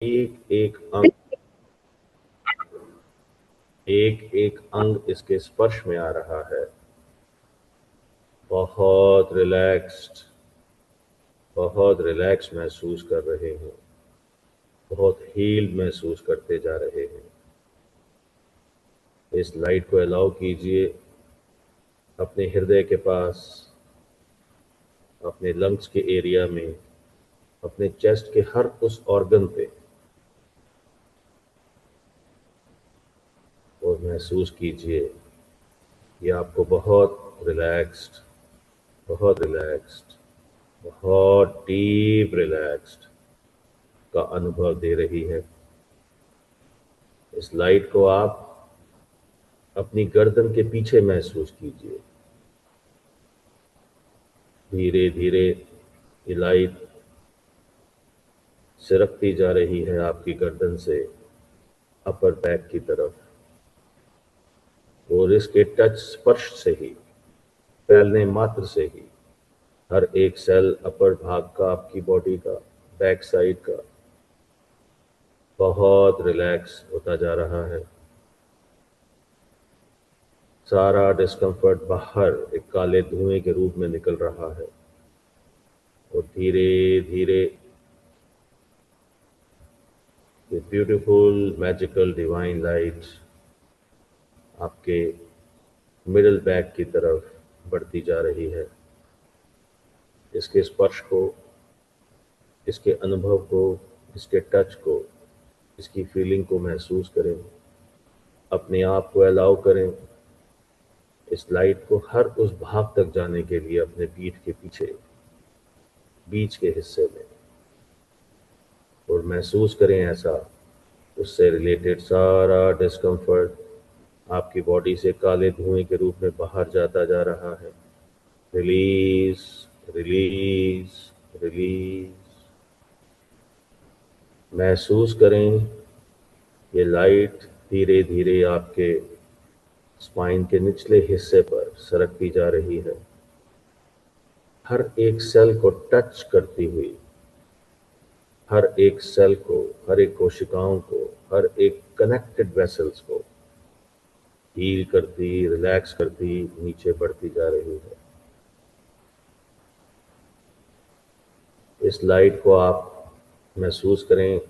एक एक अंग एक एक अंग इसके स्पर्श में आ रहा है। बहुत रिलैक्स महसूस कर रहे हैं, बहुत हील्ड महसूस करते जा रहे हैं। इस लाइट को अलाउ कीजिए अपने हृदय के पास, अपने लंग्स के एरिया में, अपने चेस्ट के हर उस ऑर्गन पे, और महसूस कीजिए ये आपको बहुत रिलैक्स्ड, बहुत डीप रिलैक्स्ड का अनुभव दे रही है। इस लाइट को आप अपनी गर्दन के पीछे महसूस कीजिए। धीरे धीरे ये लाइट सिरकती जा रही है आपकी गर्दन से अपर बैक की तरफ, और इसके टच स्पर्श से ही, फैलने मात्र से ही हर एक सेल अपर भाग का, आपकी बॉडी का, बैक साइड का बहुत रिलैक्स होता जा रहा है। सारा डिस्कम्फर्ट बाहर एक काले धुएं के रूप में निकल रहा है, और धीरे धीरे ये ब्यूटीफुल मैजिकल डिवाइन लाइट आपके मिडल बैक की तरफ बढ़ती जा रही है। इसके स्पर्श को, इसके अनुभव को, इसके टच को, इसकी फीलिंग को महसूस करें। अपने आप को अलाउ करें इस लाइट को हर उस भाग तक जाने के लिए अपने पीठ के पीछे, बीच के हिस्से में, और महसूस करें ऐसा उससे रिलेटेड सारा डिस्कम्फर्ट आपकी बॉडी से काले धुएं के रूप में बाहर जाता जा रहा है। Release, release, release. महसूस करें ये लाइट धीरे धीरे आपके स्पाइन के निचले हिस्से पर सरकती जा रही है, हर एक सेल को टच करती हुई, हर एक सेल को, हर एक कोशिकाओं को, हर एक कनेक्टेड वेसल्स को हील करती, रिलैक्स करती नीचे बढ़ती जा रही है। इस लाइट को आप महसूस करें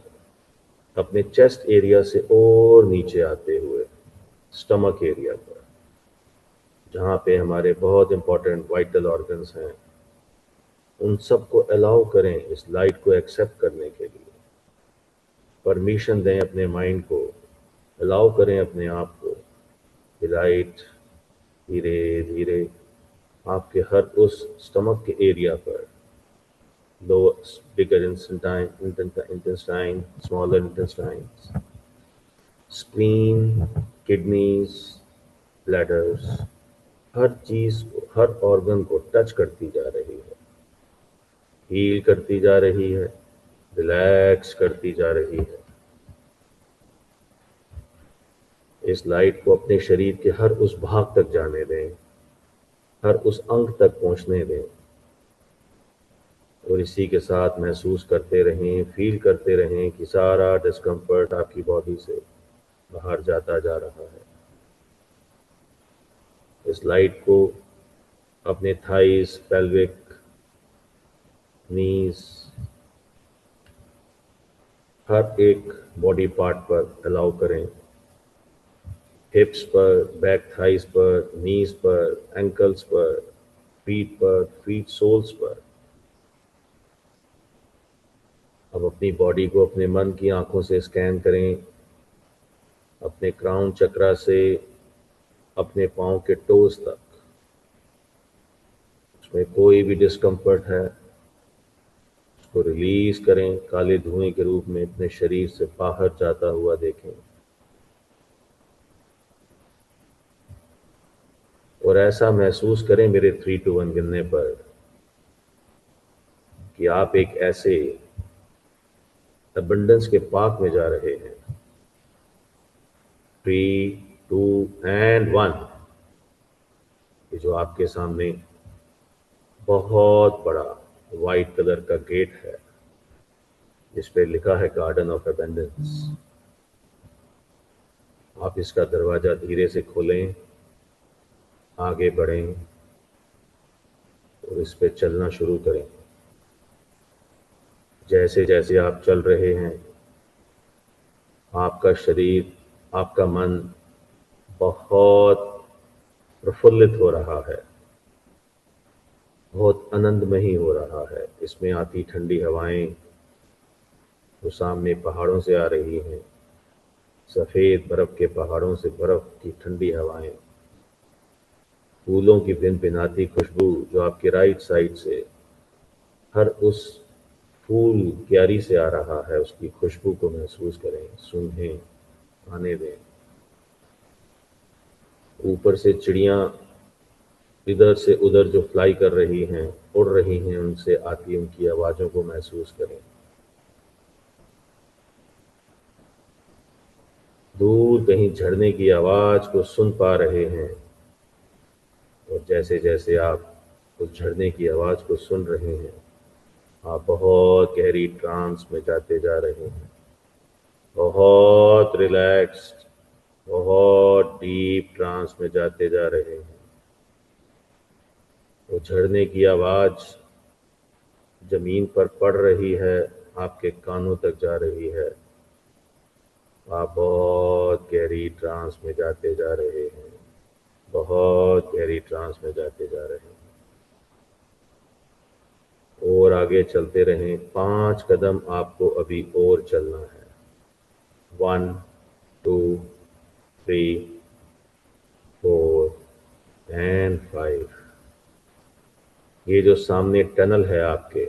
अपने चेस्ट एरिया से और नीचे आते हुए स्टमक एरिया पर, जहाँ पे हमारे बहुत इंपॉर्टेंट वाइटल ऑर्गन्स हैं। उन सबको अलाउ करें इस लाइट को एक्सेप्ट करने के लिए। परमिशन दें अपने माइंड को, अलाउ करें अपने आप को। ये लाइट धीरे धीरे आपके हर उस स्टमक के एरिया पर, lower bigger intestine, smaller intestine, spleen, kidneys, bladders, हर चीज को, हर ऑर्गन को टच करती जा रही है, हील करती जा रही है, रिलैक्स करती जा रही है। इस लाइट को अपने शरीर के हर उस भाग तक जाने दें, हर उस अंग तक पहुंचने दें, और इसी के साथ महसूस करते रहें, फील करते रहें कि सारा डिस्कम्फर्ट आपकी बॉडी से बाहर जाता जा रहा है। इस लाइट को अपने थाइस, पेल्विक, नीज, हर एक बॉडी पार्ट पर अलाउ करें। हिप्स पर, बैक थाइस पर, नीज पर, एंकल्स पर, फीट सोल्स पर। अब अपनी बॉडी को अपने मन की आंखों से स्कैन करें, अपने क्राउन चक्रा से अपने पांव के टोज तक। उसमें कोई भी डिस्कम्फर्ट है उसको रिलीज करें, काले धुएं के रूप में अपने शरीर से बाहर जाता हुआ देखें। और ऐसा महसूस करें मेरे 3 to 1 गिनने पर कि आप एक ऐसे अबंडेंस के पार्क में जा रहे हैं। 3, 2 and 1। ये जो आपके सामने बहुत बड़ा वाइट कलर का गेट है, इस पे लिखा है गार्डन ऑफ एबेंडेंस। आप इसका दरवाज़ा धीरे से खोलें, आगे बढ़ें और इस पे चलना शुरू करें। जैसे जैसे आप चल रहे हैं, आपका शरीर, आपका मन बहुत प्रफुल्लित हो रहा है, बहुत आनंदमयी हो रहा है। इसमें आती ठंडी हवाएं जो सामने पहाड़ों से आ रही हैं, सफ़ेद बर्फ़ के पहाड़ों से बर्फ़ की ठंडी हवाएं, फूलों की भिनभिनाती खुशबू जो आपके राइट साइड से हर उस फूल क्यारी से आ रहा है, उसकी खुशबू को महसूस करें, सूंघें, आने दें। ऊपर से चिड़ियाँ इधर से उधर जो फ्लाई कर रही हैं, उड़ रही हैं, उनसे आती उनकी आवाज़ों को महसूस करें। दूर कहीं झरने की आवाज़ को सुन पा रहे हैं और जैसे जैसे आप उस झरने की आवाज़ को सुन रहे हैं, आप बहुत गहरी ट्रांस में जाते जा रहे हैं, बहुत रिलैक्स्ड, बहुत डीप ट्रांस में जाते जा रहे हैं। वो झरने की आवाज़ ज़मीन पर पड़ रही है, आपके कानों तक जा रही है। आप बहुत गहरी ट्रांस में जाते जा रहे हैं, बहुत गहरी ट्रांस में जाते जा रहे हैं। और आगे चलते रहें। 5 कदम आपको अभी और चलना है। 1, 2, 3, 4 एंड 5। ये जो सामने टनल है आपके,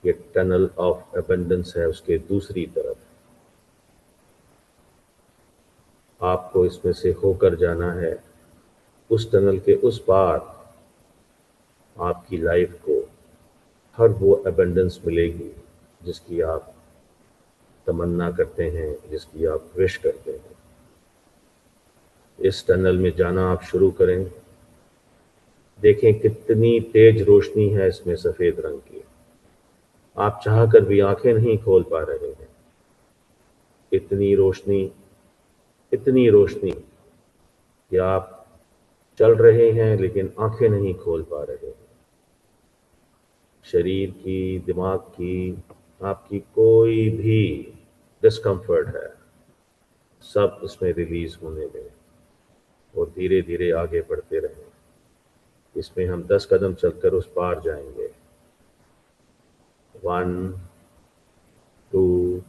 ये टनल ऑफ एबंडेंस है, उसके दूसरी तरफ आपको इसमें से होकर जाना है। उस टनल के उस पार आपकी लाइफ को हर वो एबंडेंस मिलेगी जिसकी आप तमन्ना करते हैं, जिसकी आप विश करते हैं। इस टनल में जाना आप शुरू करें। देखें कितनी तेज रोशनी है इसमें सफ़ेद रंग की। आप चाह कर भी आंखें नहीं खोल पा रहे हैं। इतनी रोशनी, इतनी रोशनी कि आप चल रहे हैं लेकिन आंखें नहीं खोल पा रहे हैं। शरीर की, दिमाग की, आपकी कोई भी डिस्कम्फर्ट है, सब इसमें रिलीज होने दें और धीरे धीरे आगे बढ़ते रहें। इसमें हम 10 कदम चलकर उस पार जाएंगे। 1, 2,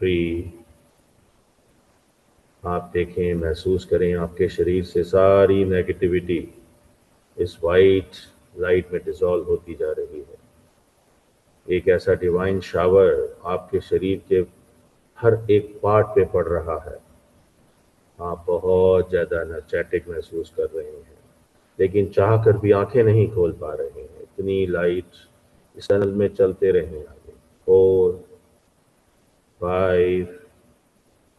3। आप देखें, महसूस करें आपके शरीर से सारी नेगेटिविटी इस वाइट लाइट में डिसॉल्व होती जा रही है। एक ऐसा डिवाइन शावर आपके शरीर के हर एक पार्ट पे पड़ रहा है। आप बहुत ज़्यादा एनर्जेटिक महसूस कर रहे हैं, लेकिन चाह कर भी आंखें नहीं खोल पा रहे हैं। इतनी लाइट, इस टनल में चलते रहें आगे। 4, 5,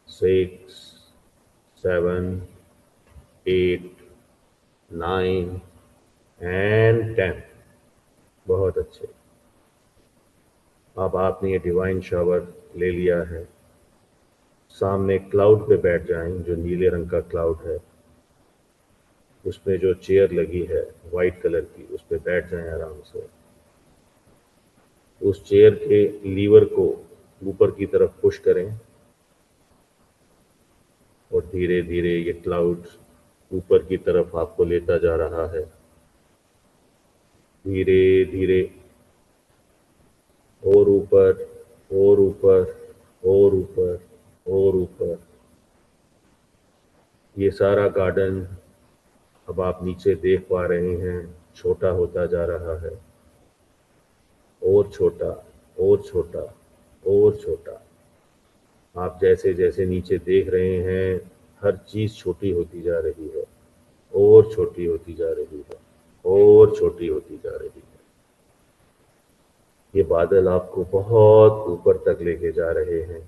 6, 7, 8, 9 एंड 10। बहुत अच्छे। अब आपने ये डिवाइन शावर ले लिया है। सामने क्लाउड पे बैठ जाएं, जो नीले रंग का क्लाउड है। उसमें जो चेयर लगी है वाइट कलर की, उस पे बैठ जाएं आराम से। उस चेयर के लीवर को ऊपर की तरफ पुश करें और धीरे धीरे ये क्लाउड ऊपर की तरफ आपको लेता जा रहा है। धीरे धीरे और ऊपर, और ऊपर, और ऊपर, और ऊपर। ये सारा गार्डन अब आप नीचे देख पा रहे हैं, छोटा होता जा रहा है, और छोटा, और छोटा, और छोटा। आप जैसे जैसे नीचे देख रहे हैं, हर चीज़ छोटी होती जा रही है, और छोटी होती जा रही है, और छोटी होती जा रही है। ये बादल आपको बहुत ऊपर तक लेके जा रहे हैं।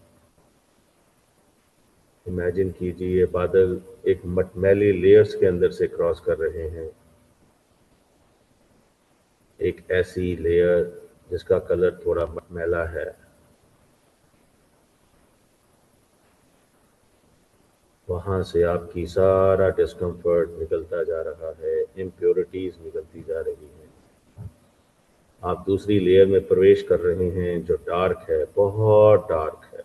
इमेजिन कीजिए, ये बादल एक मटमैली लेयर्स के अंदर से क्रॉस कर रहे हैं। एक ऐसी लेयर जिसका कलर थोड़ा मैला है, वहाँ से आपकी सारा डिस्कम्फर्ट निकलता जा रहा है, इम्प्योरिटीज निकलती जा रही हैं। आप दूसरी लेयर में प्रवेश कर रहे हैं जो डार्क है, बहुत डार्क है।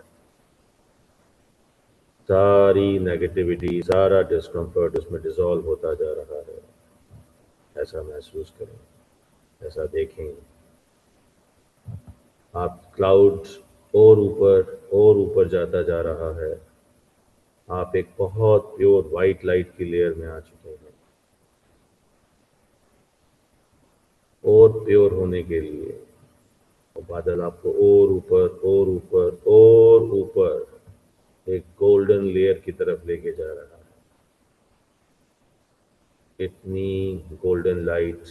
सारी नेगेटिविटी, सारा डिस्कम्फर्ट उसमें डिसॉल्व होता जा रहा है। ऐसा महसूस करें, ऐसा देखें। आप क्लाउड और ऊपर जाता जा रहा है। आप एक बहुत प्योर वाइट लाइट की लेयर में आ चुके हैं। और प्योर होने के लिए वो बादल आपको और ऊपर एक गोल्डन लेयर की तरफ लेके जा रहा है। इतनी गोल्डन लाइट,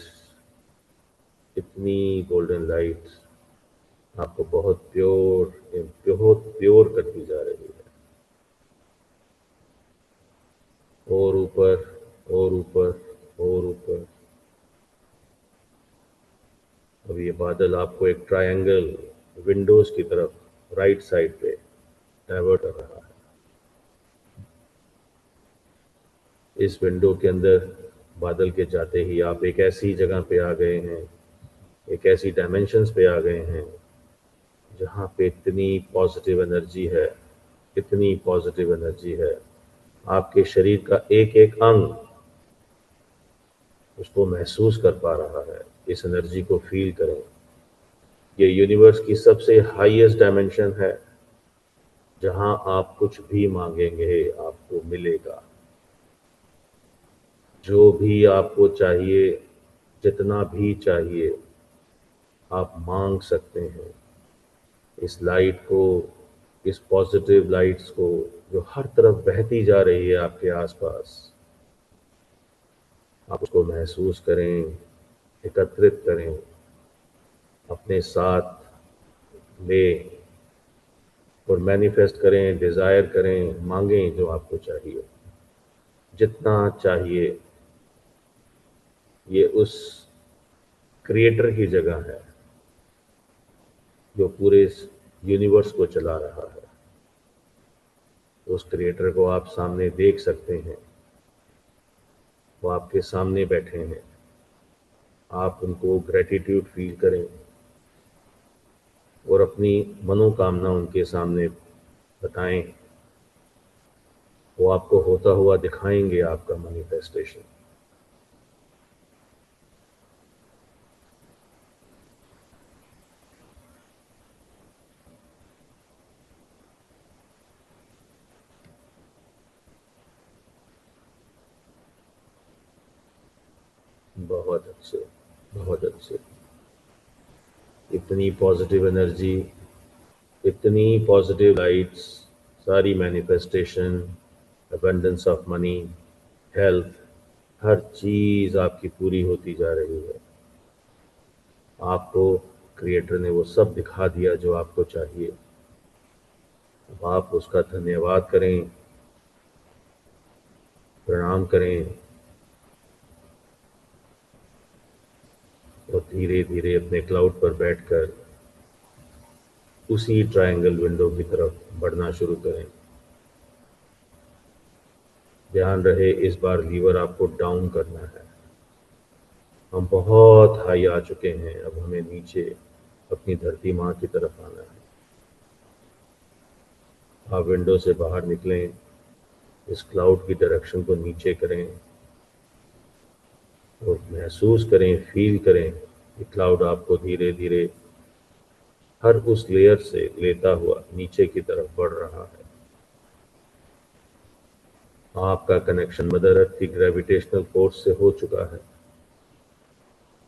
इतनी गोल्डन लाइट आपको बहुत प्योर करती जा रही है। और ऊपर और ऊपर और ऊपर। अब ये बादल आपको एक ट्रायंगल विंडोज की तरफ राइट साइड पे डाइवर्ट कर रहा है। इस विंडो के अंदर बादल के जाते ही आप एक ऐसी जगह पे आ गए हैं, एक ऐसी डायमेंशंस पे आ गए हैं जहाँ पे इतनी पॉजिटिव एनर्जी है, इतनी पॉजिटिव एनर्जी है। आपके शरीर का एक एक अंग उसको महसूस कर पा रहा है। इस एनर्जी को फील करें। ये यूनिवर्स की सबसे हाईएस्ट डायमेंशन है, जहाँ आप कुछ भी मांगेंगे आपको मिलेगा। जो भी आपको चाहिए, जितना भी चाहिए, आप मांग सकते हैं। इस लाइट को, इस पॉजिटिव लाइट्स को जो हर तरफ बहती जा रही है आपके आसपास, आप उसको महसूस करें, एकत्रित करें, अपने साथ लें और मैनिफेस्ट करें, डिज़ायर करें, मांगें जो आपको चाहिए, जितना चाहिए। ये उस क्रिएटर की जगह है जो पूरे इस यूनिवर्स को चला रहा है। उस क्रिएटर को आप सामने देख सकते हैं। वो आपके सामने बैठे हैं। आप उनको ग्रेटिट्यूड फील करें और अपनी मनोकामना उनके सामने बताएं। वो आपको होता हुआ दिखाएंगे आपका मैनिफेस्टेशन। बहुत अच्छे, बहुत अच्छे। इतनी पॉजिटिव एनर्जी, इतनी पॉजिटिव लाइट्स, सारी manifestation, abundance of money, health, हर चीज़ आपकी पूरी होती जा रही है। आपको क्रिएटर ने वो सब दिखा दिया जो आपको चाहिए। अब आप उसका धन्यवाद करें, प्रणाम करें और धीरे धीरे अपने क्लाउड पर बैठकर उसी ट्रायंगल विंडो की तरफ बढ़ना शुरू करें। ध्यान रहे, इस बार लीवर आपको डाउन करना है। हम बहुत हाई आ चुके हैं, अब हमें नीचे अपनी धरती माँ की तरफ आना है। आप विंडो से बाहर निकलें, इस क्लाउड की डायरेक्शन को नीचे करें और महसूस करें, फील करें कि क्लाउड आपको धीरे धीरे हर उस लेयर से लेता हुआ नीचे की तरफ बढ़ रहा है। आपका कनेक्शन मदर अर्थ की ग्रेविटेशनल फोर्स से हो चुका है।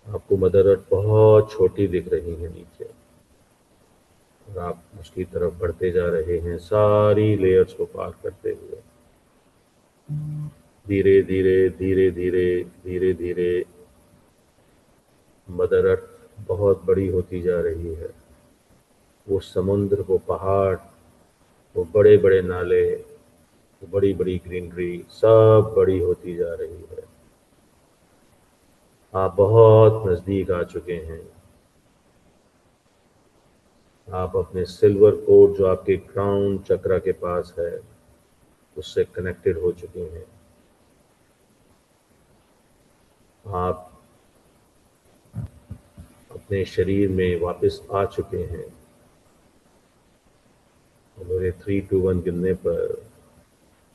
आपको मदर अर्थ बहुत छोटी दिख रही है नीचे, और आप उसकी तरफ बढ़ते जा रहे हैं, सारी लेयर्स को पार करते हुए। धीरे धीरे धीरे धीरे धीरे धीरे मदर अर्थ बहुत बड़ी होती जा रही है। वो समुद्र, वो पहाड़, वो बड़े बड़े नाले, वो बड़ी बड़ी ग्रीनरी, सब बड़ी होती जा रही है। आप बहुत नज़दीक आ चुके हैं। आप अपने सिल्वर कोड जो आपके क्राउन चक्रा के पास है उससे कनेक्टेड हो चुके हैं। आप अपने शरीर में वापस आ चुके हैं। और मेरे 3 2 1 गिनने पर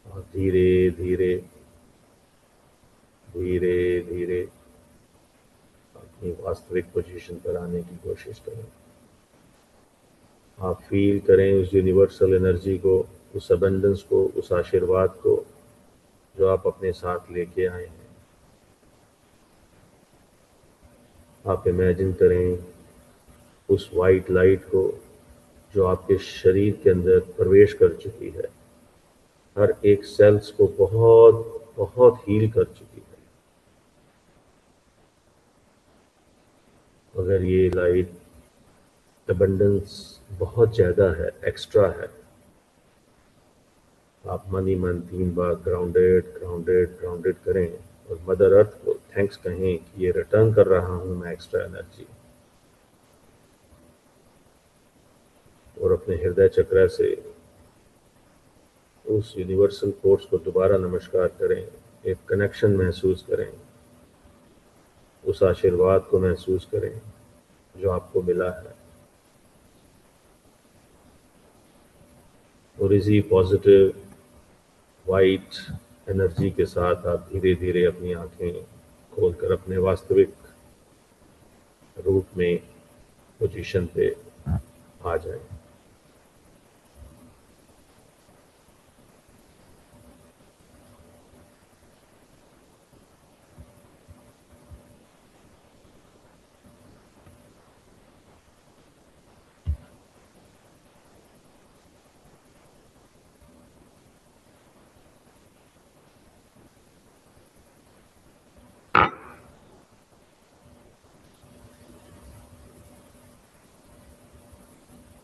आप धीरे धीरे धीरे धीरे अपनी वास्तविक पोजीशन पर आने की कोशिश करें। आप फील करें उस यूनिवर्सल एनर्जी को, उस अबंडेंस को, उस आशीर्वाद को जो आप अपने साथ लेके आए हैं। आप इमेजिन करें उस वाइट लाइट को जो आपके शरीर के अंदर प्रवेश कर चुकी है, हर एक सेल्स को बहुत बहुत हील कर चुकी है। अगर ये लाइट अबंडेंस बहुत ज़्यादा है, एक्स्ट्रा है, आप मन ही मन 3 बार ग्राउंडेड ग्राउंडेड ग्राउंडेड करें और मदर अर्थ को थैंक्स कहें कि ये रिटर्न कर रहा हूं मैं एक्स्ट्रा एनर्जी। और अपने हृदय चक्र से उस यूनिवर्सल फोर्स को दोबारा नमस्कार करें, एक कनेक्शन महसूस करें, उस आशीर्वाद को महसूस करें जो आपको मिला है। और इसी पॉजिटिव वाइट एनर्जी के साथ आप धीरे धीरे अपनी आंखें खोलकर अपने वास्तविक रूप में पोजीशन पे आ जाएं।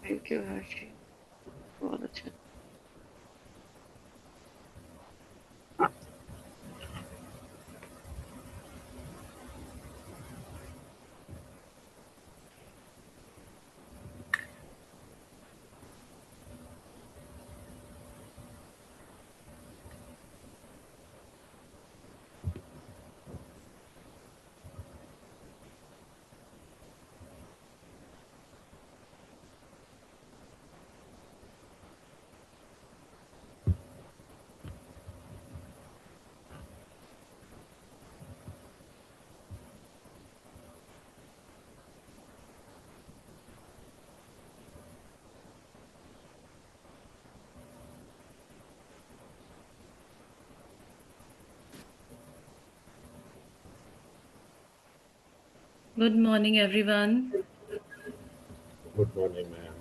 थैंक यू हर्षी, बहुत अच्छा। Good morning, everyone. Good morning ma'am.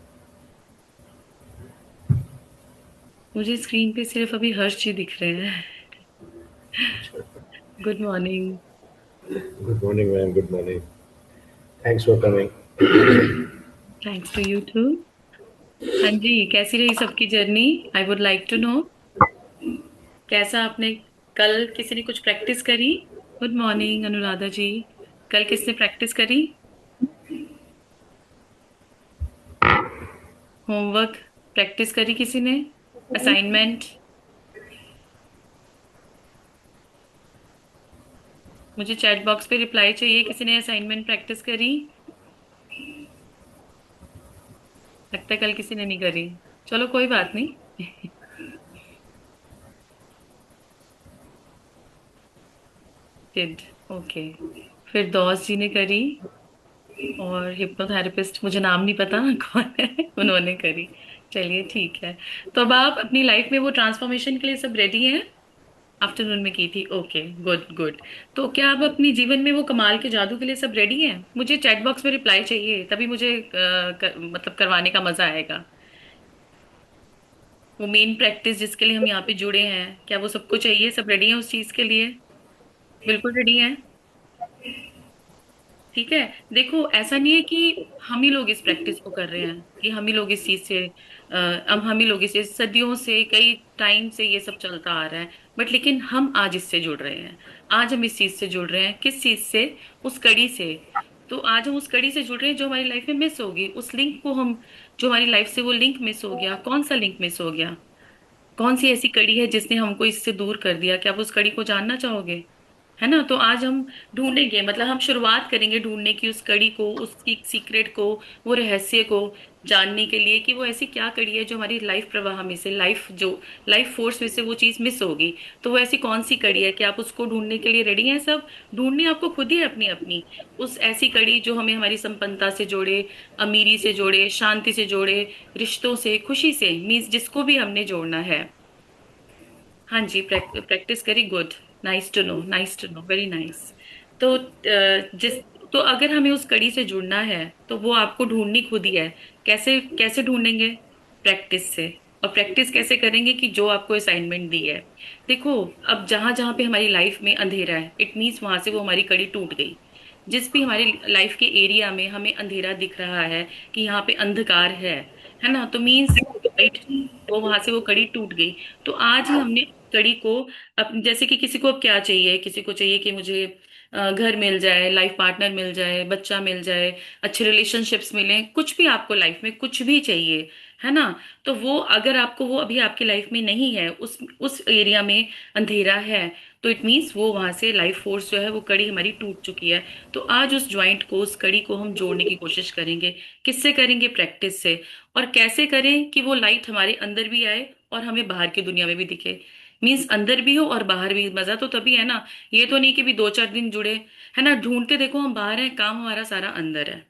मुझे स्क्रीन पे सिर्फ अभी हर्ष जी दिख रहे हैं। Good morning. Good morning ma'am, good morning. Thanks for coming. Thanks to you too. हाँ जी, कैसी रही सबकी journey? I would like to know. कैसा आपने कल किसी ने कुछ प्रैक्टिस करी? Good morning Anuradha ji. कल किसने प्रैक्टिस करी? होमवर्क प्रैक्टिस करी किसी ने? असाइनमेंट? मुझे चैट बॉक्स पे रिप्लाई चाहिए, किसी ने असाइनमेंट प्रैक्टिस करी? लगता है कल किसी ने नहीं करी। चलो कोई बात नहीं। Did, okay. फिर दोस्त जी ने करी और हिप्नोथेरेपिस्ट, मुझे नाम नहीं पता कौन है, उन्होंने करी। चलिए ठीक है। तो अब आप अपनी लाइफ में वो ट्रांसफॉर्मेशन के लिए सब रेडी हैं? आफ्टरनून में की थी, ओके, गुड गुड। तो क्या आप अपनी जीवन में वो कमाल के जादू के लिए सब रेडी हैं? मुझे चैट बॉक्स में रिप्लाई चाहिए, तभी मुझे मतलब करवाने का मजा आएगा। वो मेन प्रैक्टिस जिसके लिए हम यहाँ पे जुड़े हैं, क्या वो सबको चाहिए? सब रेडी हैं उस चीज के लिए? बिल्कुल रेडी हैं। ठीक है। देखो, ऐसा नहीं है कि हम ही लोग इस प्रैक्टिस को कर रहे हैं, कि हम ही लोग इस चीज से अब हम ही लोग इसे सदियों से, कई टाइम से ये सब चलता आ रहा है। बट लेकिन हम आज इससे जुड़ रहे हैं। आज हम इस चीज से जुड़ रहे हैं, किस चीज से? उस कड़ी से। तो आज हम उस कड़ी से जुड़ रहे हैं जो हमारी लाइफ में मिस होगी, उस लिंक को हम जो हमारी लाइफ से वो लिंक मिस हो गया, कौन सा लिंक मिस हो गया, कौन सी ऐसी कड़ी है जिसने हमको इससे दूर कर दिया, क्या आप उस कड़ी को जानना चाहोगे? है ना? तो आज हम ढूंढेंगे, मतलब हम शुरुआत करेंगे ढूंढने की उस कड़ी को, उसकी सीक्रेट को, वो रहस्य को जानने के लिए कि वो ऐसी क्या कड़ी है जो हमारी लाइफ प्रवाह में से, लाइफ फोर्स में से वो चीज मिस होगी। तो वो ऐसी कौन सी कड़ी है कि आप उसको ढूंढने के लिए रेडी हैं सब? ढूंढनी आपको खुद ही है अपनी अपनी उस ऐसी कड़ी जो हमें हमारी संपन्नता से जोड़े, अमीरी से जोड़े, शांति से जोड़े, रिश्तों से, खुशी से, मीन्स जिसको भी हमने जोड़ना है। हाँ जी, प्रैक्टिस करी, good, nice to know, nice to know, very nice. तो जिस तो अगर हमें उस कड़ी से जुड़ना है तो वो आपको ढूंढनी खुद ही है। कैसे कैसे ढूंढेंगे? प्रैक्टिस से। और प्रैक्टिस कैसे करेंगे? कि जो आपको असाइनमेंट दी है, देखो, अब जहां जहां पे हमारी लाइफ में अंधेरा है, इट मीन्स वहां से वो हमारी कड़ी टूट गई। जिस भी हमारी लाइफ के एरिया में हमें अंधेरा दिख रहा है कि यहाँ पे अंधकार है ना, तो मीन्स लाइट, वो वहां से वो कड़ी टूट गई। तो आज ही हमने कड़ी को, अब जैसे कि किसी को अब क्या चाहिए, किसी को चाहिए कि मुझे घर मिल जाए, लाइफ पार्टनर मिल जाए, बच्चा मिल जाए, अच्छे रिलेशनशिप्स मिलें, कुछ भी आपको लाइफ में कुछ भी चाहिए, है ना? तो वो अगर आपको वो अभी आपकी लाइफ में नहीं है, उस एरिया में अंधेरा है, तो इट मीन्स वो वहां से लाइफ फोर्स जो है, वो कड़ी हमारी टूट चुकी है। तो आज उस ज्वाइंट को, उस कड़ी को हम जोड़ने की कोशिश करेंगे। किससे करेंगे? प्रैक्टिस से। और कैसे करें कि वो लाइट हमारे अंदर भी आए और हमें बाहर की दुनिया में भी दिखे, मीन्स अंदर भी हो और बाहर भी। मजा तो तभी है ना, ये तो नहीं कि भी 2-4 दिन जुड़े, है ना? ढूंढते देखो हम बाहर हैं, काम हमारा सारा अंदर है।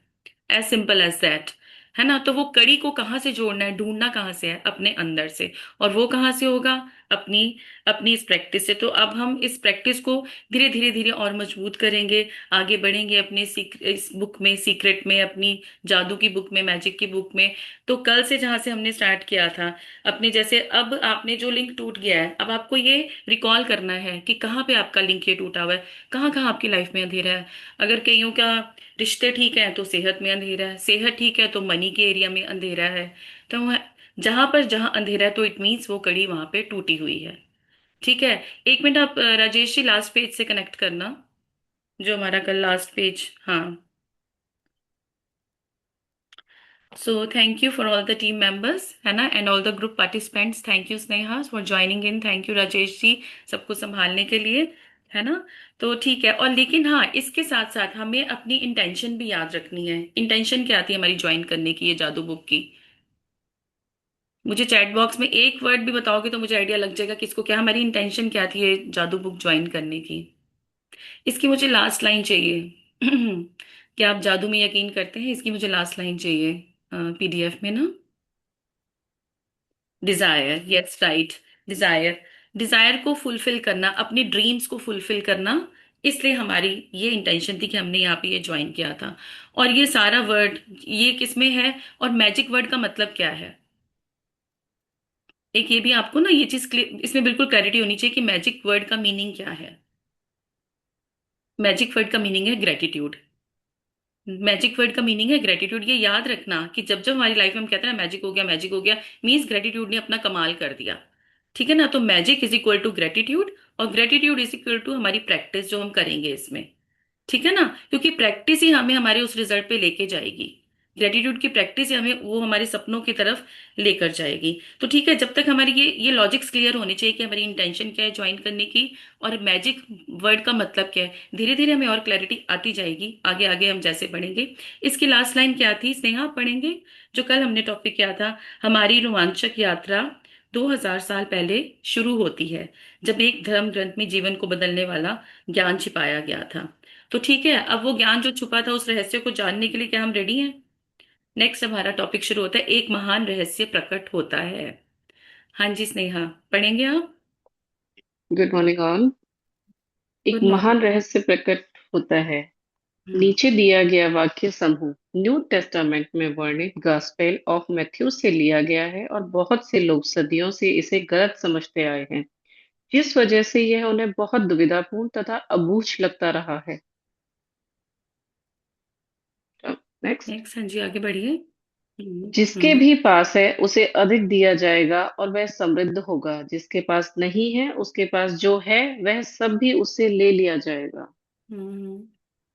एज सिंपल एज दैट, है ना? तो वो कड़ी को कहाँ से जोड़ना है, ढूंढना कहाँ से है? अपने अंदर से। और वो कहाँ से होगा? अपनी अपनी इस प्रैक्टिस से। तो अब हम इस प्रैक्टिस को धीरे धीरे धीरे और मजबूत करेंगे, आगे बढ़ेंगे अपने इस बुक में, सीक्रेट में, अपनी जादू की बुक में, मैजिक की बुक में। तो कल से जहां से हमने स्टार्ट किया था, अपने जैसे, अब आपने जो लिंक टूट गया है, अब आपको ये रिकॉल करना है कि कहाँ पे आपका लिंक ये टूटा हुआ है, कहाँ कहाँ आपकी लाइफ में अंधेरा है। अगर कईयों का रिश्ते ठीक है तो सेहत में अंधेरा है, सेहत ठीक है तो मनी के एरिया में अंधेरा है। तो जहां पर जहां अंधेरा है, तो इट मीन्स वो कड़ी वहां पे टूटी हुई है। ठीक है। एक मिनट, आप राजेश जी लास्ट पेज से कनेक्ट करना, जो हमारा कल लास्ट पेज, हाँ। So thank you for all the team members, है ना, and all the group participants. Thank you Sneha for joining in, thank you Rajesh ji सबको संभालने के लिए, है ना? तो ठीक है। और लेकिन हाँ, इसके साथ साथ हमें अपनी इंटेंशन भी याद रखनी है। इंटेंशन क्या आती है हमारी ज्वाइन करने की ये जादू बुक की? मुझे चैट बॉक्स में एक वर्ड भी बताओगे तो मुझे आइडिया लग जाएगा किसको क्या, हमारी इंटेंशन क्या थी ये जादू बुक ज्वाइन करने की। इसकी मुझे लास्ट लाइन चाहिए। क्या आप जादू में यकीन करते हैं? इसकी मुझे लास्ट लाइन चाहिए पीडीएफ में ना। Desire, yes right. Desire, desire को फुलफिल करना, अपनी ड्रीम्स को फुलफिल करना। इसलिए हमारी ये इंटेंशन थी कि हमने यहाँ पे ये ज्वाइन किया था। और ये सारा वर्ड ये किसमें है, और मैजिक वर्ड का मतलब क्या है? एक ये भी आपको ना ये चीज इसमें बिल्कुल क्लैरिटी होनी चाहिए कि मैजिक वर्ड का मीनिंग क्या है। मैजिक वर्ड का मीनिंग है ग्रेटिट्यूड। मैजिक वर्ड का मीनिंग है ग्रेटिट्यूड। ये याद रखना कि जब जब हमारी लाइफ में हम कहते हैं ना मैजिक हो गया, मैजिक हो गया, मीन्स ग्रेटिट्यूड ने अपना कमाल कर दिया। ठीक है ना? तो magic is equal to gratitude, और ग्रेटिट्यूड इज इक्वल टू हमारी प्रैक्टिस जो हम करेंगे इसमें। ठीक है ना? क्योंकि प्रैक्टिस ही हमें हमारे उस रिजल्ट पे लेके जाएगी। ग्रेटिट्यूड की प्रैक्टिस ही हमें वो हमारे सपनों की तरफ लेकर जाएगी। तो ठीक है, जब तक हमारी ये लॉजिक्स क्लियर होने चाहिए कि हमारी इंटेंशन क्या है ज्वाइन करने की, और मैजिक वर्ड का मतलब क्या है, धीरे धीरे हमें और क्लैरिटी आती जाएगी आगे आगे हम जैसे बढ़ेंगे। इसकी लास्ट लाइन क्या थी स्नेहा, पढ़ेंगे? जो कल हमने टॉपिक किया था, हमारी रोमांचक यात्रा 2000 साल पहले शुरू होती है, जब एक धर्म ग्रंथ में जीवन को बदलने वाला ज्ञान छिपाया गया था। तो ठीक है, अब वो ज्ञान जो छुपा था, उस रहस्य को जानने के लिए क्या हम रेडी हैं? नेक्स्ट हमारा टॉपिक शुरू होता है, एक महान रहस्य प्रकट होता है। हाँ जी स्नेहा, पढ़ेंगे आप? Good morning all. एक गुड महान मॉर्निंग। रहस्य प्रकट होता है। हम्म। नीचे दिया गया वाक्य समूह न्यू टेस्टामेंट में वर्णित गॉस्पेल ऑफ मैथ्यू से लिया गया है और बहुत से लोग सदियों से इसे गलत समझते आए हैं, जिस वजह से यह उन्हें बहुत दुविधापूर्ण तथा अबूझ लगता रहा है। नेक्स्ट। नेक्स्ट, हाँ जी आगे बढ़िए। जिसके हम्म। भी पास है उसे अधिक दिया जाएगा और वह समृद्ध होगा, जिसके पास नहीं है उसके पास जो है वह सब भी उससे ले लिया जाएगा।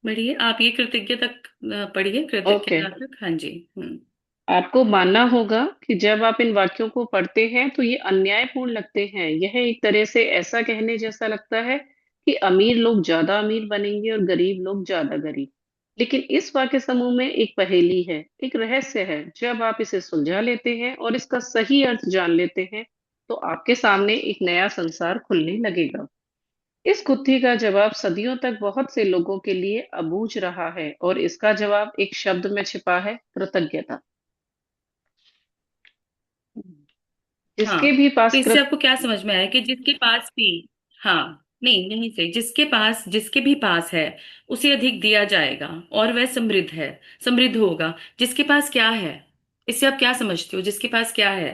बढ़िए, आप ये कृतज्ञ तक पढ़िए, ओके। कृतज्ञता तक, हाँ जी। हम्म। आपको मानना होगा कि जब आप इन वाक्यों को पढ़ते हैं तो ये अन्यायपूर्ण लगते हैं। यह एक तरह से ऐसा कहने जैसा लगता है कि अमीर लोग ज्यादा अमीर बनेंगे और गरीब लोग ज्यादा गरीब। लेकिन इस वाक्य समूह में एक पहेली है, एक रहस्य है। जब आप इसे सुलझा लेते हैं और इसका सही अर्थ जान लेते हैं तो आपके सामने एक नया संसार खुलने लगेगा। इस गुत्थी का जवाब सदियों तक बहुत से लोगों के लिए अबूझ रहा है और इसका जवाब एक शब्द में छिपा है, कृतज्ञता। जिसके हाँ, भी तो पास इससे आपको क्या समझ में आया कि जिसके पास भी, हाँ, नहीं नहीं से जिसके भी पास है उसे अधिक दिया जाएगा और वह समृद्ध है, समृद्ध होगा। जिसके पास क्या है, इससे आप क्या समझते हो, जिसके पास क्या है?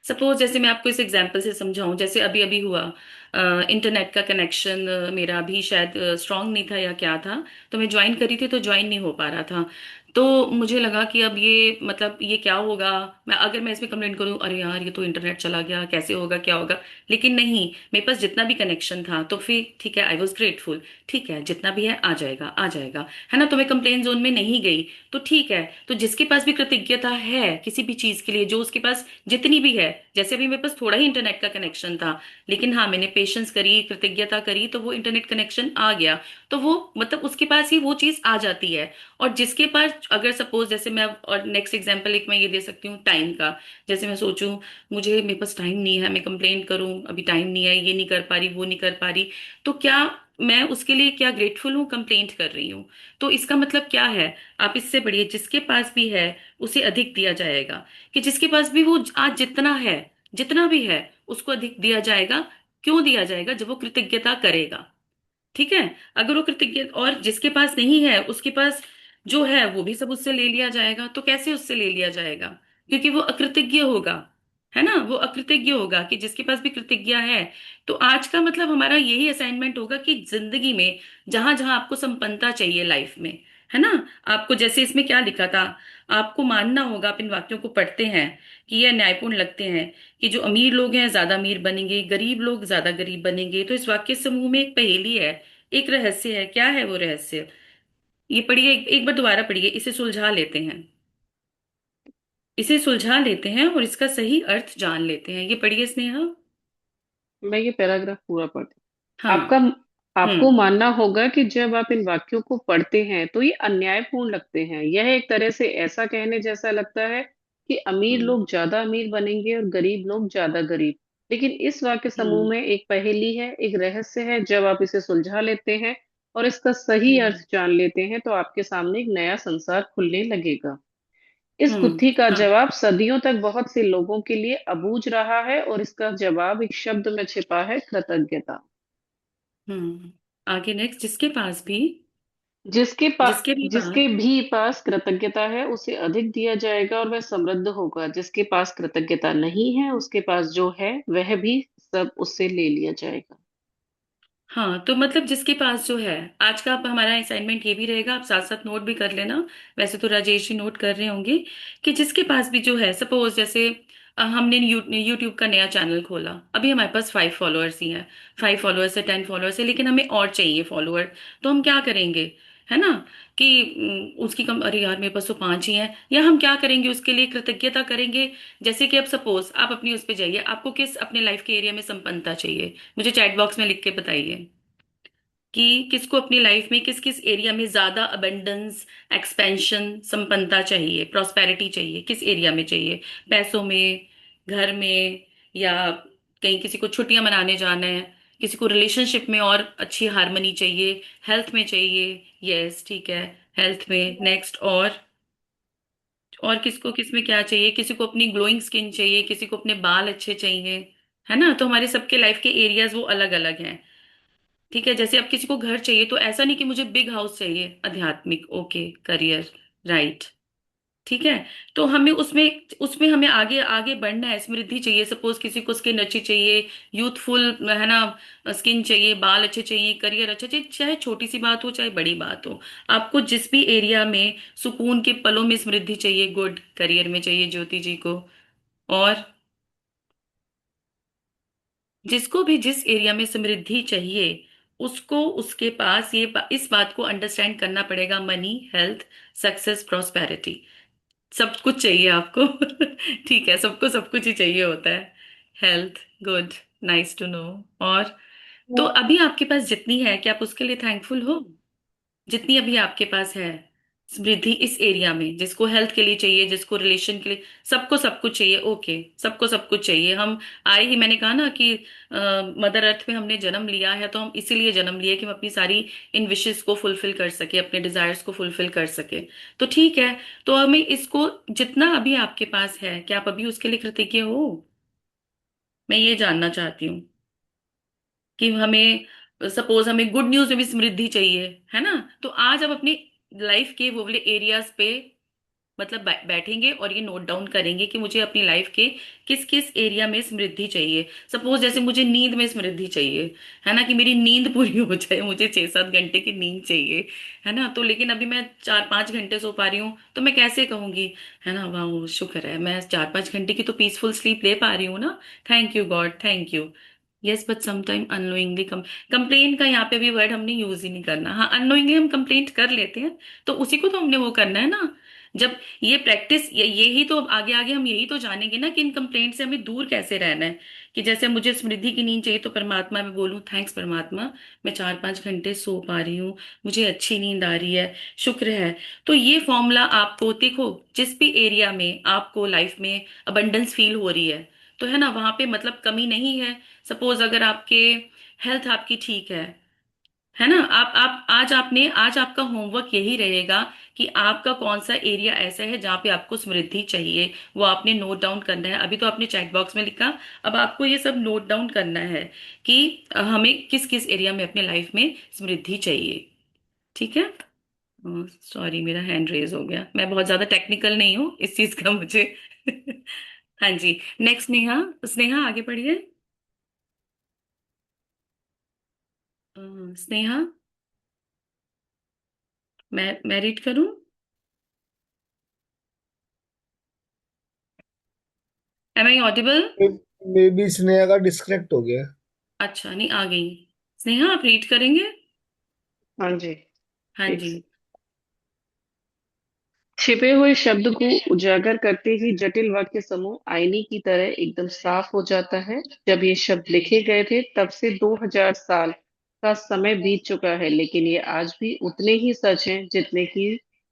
सपोज जैसे मैं आपको इस एग्जांपल से समझाऊं, जैसे अभी अभी हुआ, इंटरनेट का कनेक्शन मेरा भी शायद स्ट्रांग नहीं था या क्या था, तो मैं ज्वाइन करी थी तो ज्वाइन नहीं हो पा रहा था। तो मुझे लगा कि अब ये मतलब ये क्या होगा, मैं इसमें कंप्लेंट करूं, अरे यार ये तो इंटरनेट चला गया, कैसे होगा क्या होगा। लेकिन नहीं, मेरे पास जितना भी कनेक्शन था तो फिर ठीक है, आई वॉज ग्रेटफुल। ठीक है, जितना भी है आ जाएगा आ जाएगा, है ना। तो मैं कंप्लेन जोन में नहीं गई। तो ठीक है, तो जिसके पास भी कृतज्ञता है किसी भी चीज के लिए, जो उसके पास जितनी भी है, जैसे अभी मेरे पास थोड़ा ही इंटरनेट का कनेक्शन था, लेकिन हाँ मैंने पेशेंस करी, कृतज्ञता करी, तो वो इंटरनेट कनेक्शन आ गया। तो वो मतलब उसके पास ही वो चीज आ जाती है। और जिसके पास, अगर सपोज जैसे मैं, और नेक्स्ट एग्जांपल एक मैं ये दे सकती हूँ टाइम का। जैसे मैं सोचूं, मुझे मेरे पास टाइम नहीं है, मैं कंप्लेन करूं अभी टाइम नहीं है, ये नहीं कर पा रही वो नहीं कर पा रही, तो क्या मैं उसके लिए क्या ग्रेटफुल हूँ, कंप्लेंट कर रही हूँ? तो इसका मतलब क्या है? आप इससे बढ़िए, जिसके पास भी है उसे अधिक दिया जाएगा। कि जिसके पास भी वो आज जितना है, जितना भी है, उसको अधिक दिया जाएगा। क्यों दिया जाएगा? जब वो कृतज्ञता करेगा। ठीक है। अगर वो कृतज्ञ, और जिसके पास नहीं है उसके पास जो है वो भी सब उससे ले लिया जाएगा। तो कैसे उससे ले लिया जाएगा? क्योंकि वो अकृतज्ञ होगा, है ना, वो अकृतज्ञ होगा। कि जिसके पास भी कृतज्ञ है, तो आज का मतलब हमारा यही असाइनमेंट होगा कि जिंदगी में जहां जहां आपको संपन्नता चाहिए लाइफ में, है ना, आपको जैसे इसमें क्या लिखा था, आपको मानना होगा, आप इन वाक्यों को पढ़ते हैं कि ये न्यायपूर्ण लगते हैं कि जो अमीर लोग हैं ज्यादा अमीर बनेंगे, गरीब लोग ज्यादा गरीब बनेंगे। तो इस वाक्य समूह में एक पहेली है, एक रहस्य है। क्या है वो रहस्य? ये पढ़िए, एक बार दोबारा पढ़िए, इसे सुलझा लेते हैं, इसे सुलझा लेते हैं और इसका सही अर्थ जान लेते हैं। ये पढ़िए स्नेहा। मैं ये पैराग्राफ पूरा पढ़ती हूँ। हाँ। आपका आपको हम्म। मानना होगा कि जब आप इन वाक्यों को पढ़ते हैं तो ये अन्यायपूर्ण लगते हैं। यह एक तरह से ऐसा कहने जैसा लगता है कि अमीर हम्म। लोग ज्यादा अमीर बनेंगे और गरीब लोग ज्यादा गरीब। लेकिन इस वाक्य समूह हम्म। में एक पहेली है, एक रहस्य है। जब आप इसे सुलझा लेते हैं और इसका सही हम्म। अर्थ जान लेते हैं तो आपके सामने एक नया संसार खुलने लगेगा। इस हम्म। गुत्थी का हाँ। जवाब सदियों तक बहुत से लोगों के लिए अबूझ रहा है और इसका जवाब एक शब्द में छिपा है, कृतज्ञता। आगे नेक्स्ट, जिसके पास भी, जिसके भी पास। जिसके भी पास कृतज्ञता है उसे अधिक दिया जाएगा और वह समृद्ध होगा। जिसके पास कृतज्ञता नहीं है उसके पास जो है वह भी सब उससे ले लिया जाएगा। हाँ, तो मतलब जिसके पास जो है, आज का आप हमारा असाइनमेंट ये भी रहेगा, आप साथ साथ नोट भी कर लेना। वैसे तो राजेश जी नोट कर रहे होंगे। कि जिसके पास भी जो है, सपोज जैसे हमने यूट्यूब का नया चैनल खोला, अभी हमारे पास 5 फॉलोअर्स ही हैं, 5 फॉलोअर्स है, 10 फॉलोअर्स है, लेकिन हमें और चाहिए फॉलोअर। तो हम क्या करेंगे, है ना, कि उसकी कम, अरे यार मेरे पास तो 5 ही हैं, या हम क्या करेंगे उसके लिए कृतज्ञता करेंगे। जैसे कि अब सपोज आप अपनी उस पे जाइए, आपको किस अपने लाइफ के एरिया में संपन्नता चाहिए, मुझे चैट बॉक्स में लिख के बताइए कि किसको अपनी लाइफ में किस किस एरिया में ज्यादा अबंडेंस, एक्सपेंशन, संपन्नता चाहिए, प्रॉस्पेरिटी चाहिए, किस एरिया में चाहिए। पैसों में, घर में, या कहीं किसी को छुट्टियां मनाने जाना है, किसी को रिलेशनशिप में और अच्छी हार्मनी चाहिए, हेल्थ में चाहिए। यस ठीक है, हेल्थ में नेक्स्ट। और किसको किस में क्या चाहिए, किसी को अपनी ग्लोइंग स्किन चाहिए, किसी को अपने बाल अच्छे चाहिए, है ना। तो हमारे सबके लाइफ के एरियाज वो अलग अलग हैं। ठीक है, जैसे अब किसी को घर चाहिए, तो ऐसा नहीं कि मुझे बिग हाउस चाहिए, आध्यात्मिक, ओके, करियर, राइट, ठीक है। तो हमें उसमें उसमें हमें आगे आगे बढ़ना है, समृद्धि चाहिए, सपोज किसी को स्किन अच्छी चाहिए, यूथफुल, है ना, स्किन चाहिए, बाल अच्छे चाहिए, करियर अच्छा चाहिए, चाहे छोटी सी बात हो चाहे बड़ी बात हो। आपको जिस भी एरिया में सुकून के पलों में समृद्धि चाहिए, गुड, करियर में चाहिए ज्योति जी को। और जिसको भी जिस एरिया में समृद्धि चाहिए, उसको उसके पास इस बात को अंडरस्टैंड करना पड़ेगा, मनी, हेल्थ, सक्सेस, प्रॉस्पेरिटी। सब कुछ चाहिए आपको। ठीक है, सबको सब कुछ ही चाहिए होता है। Health, good, nice to know. और तो अभी आपके पास जितनी है, क्या आप उसके लिए थैंकफुल हो? जितनी अभी आपके पास है समृद्धि इस एरिया में, जिसको हेल्थ के लिए चाहिए, जिसको रिलेशन के लिए, सबको सब कुछ चाहिए, ओके, सबको सब कुछ चाहिए। हम आए ही, मैंने कहा ना कि मदर अर्थ में हमने जन्म लिया है, तो हम इसीलिए जन्म लिए कि हम अपनी सारी इन विशेस को फुलफिल कर सके, अपने डिजायर्स को फुलफिल कर सके। तो ठीक है, तो हमें इसको, जितना अभी आपके पास है, क्या आप अभी उसके लिए कृतज्ञ हो? मैं ये जानना चाहती हूँ कि हमें, सपोज हमें गुड न्यूज में भी समृद्धि चाहिए, है ना? तो आज आप अपनी लाइफ के वो वाले एरियाज पे मतलब बैठेंगे और ये नोट डाउन करेंगे कि मुझे अपनी लाइफ के किस किस एरिया में समृद्धि चाहिए। सपोज जैसे मुझे नींद में समृद्धि चाहिए, है ना, कि मेरी नींद पूरी हो जाए, मुझे 6-7 घंटे की नींद चाहिए, है ना? तो लेकिन अभी मैं 4-5 घंटे सो पा रही हूँ, तो मैं कैसे कहूंगी, है ना, वाह शुक्र है मैं 4-5 घंटे की तो पीसफुल स्लीप ले पा रही हूँ ना, thank you God, thank you. Yes, but sometime unknowingly complain का यहाँ पे भी वर्ड हमने यूज ही नहीं करना। हाँ, अननोइंगली हम कंप्लेंट कर लेते हैं, तो उसी को तो हमने वो करना है ना। जब ये प्रैक्टिस, यही तो आगे आगे हम यही तो जानेंगे ना कि इन कंप्लेंट से हमें दूर कैसे रहना है। कि जैसे मुझे समृद्धि की नींद चाहिए, तो परमात्मा में बोलूं, थैंक्स परमात्मा, मैं 4-5 घंटे सो पा रही हूँ, मुझे अच्छी नींद आ रही है, शुक्र है। तो ये फॉर्मूला आपको देखो, जिस भी एरिया में आपको लाइफ में अबंडेंस फील हो रही है, तो है ना, वहां पे मतलब कमी नहीं है। सपोज अगर आपके हेल्थ आपकी ठीक है ना, आप आज आपका होमवर्क यही रहेगा कि आपका कौन सा एरिया ऐसा है जहाँ पे आपको समृद्धि चाहिए, वो आपने नोट डाउन करना है। अभी तो आपने चैट बॉक्स में लिखा, अब आपको ये सब नोट डाउन करना है कि हमें किस किस एरिया में अपने लाइफ में समृद्धि चाहिए। ठीक है? सॉरी, मेरा हैंड रेज हो गया, मैं बहुत ज्यादा टेक्निकल नहीं हूँ इस चीज का मुझे। हाँ जी, नेक्स्ट नेहा। स्नेहा आगे बढ़िए। स्नेहा, मैं रीड करूं? Am I audible? Maybe Sneha का डिस्कनेक्ट हो गया। अच्छा, नहीं, आ गई। स्नेहा, आप रीड करेंगे? हाँ जी, हाँ एक जी। छिपे हुए शब्द को उजागर करते ही जटिल वाक्य समूह आईने की तरह एकदम साफ हो जाता है। जब ये शब्द लिखे गए थे तब से 2000 साल का समय बीत चुका है, लेकिन ये आज भी उतने ही सच हैं जितने कि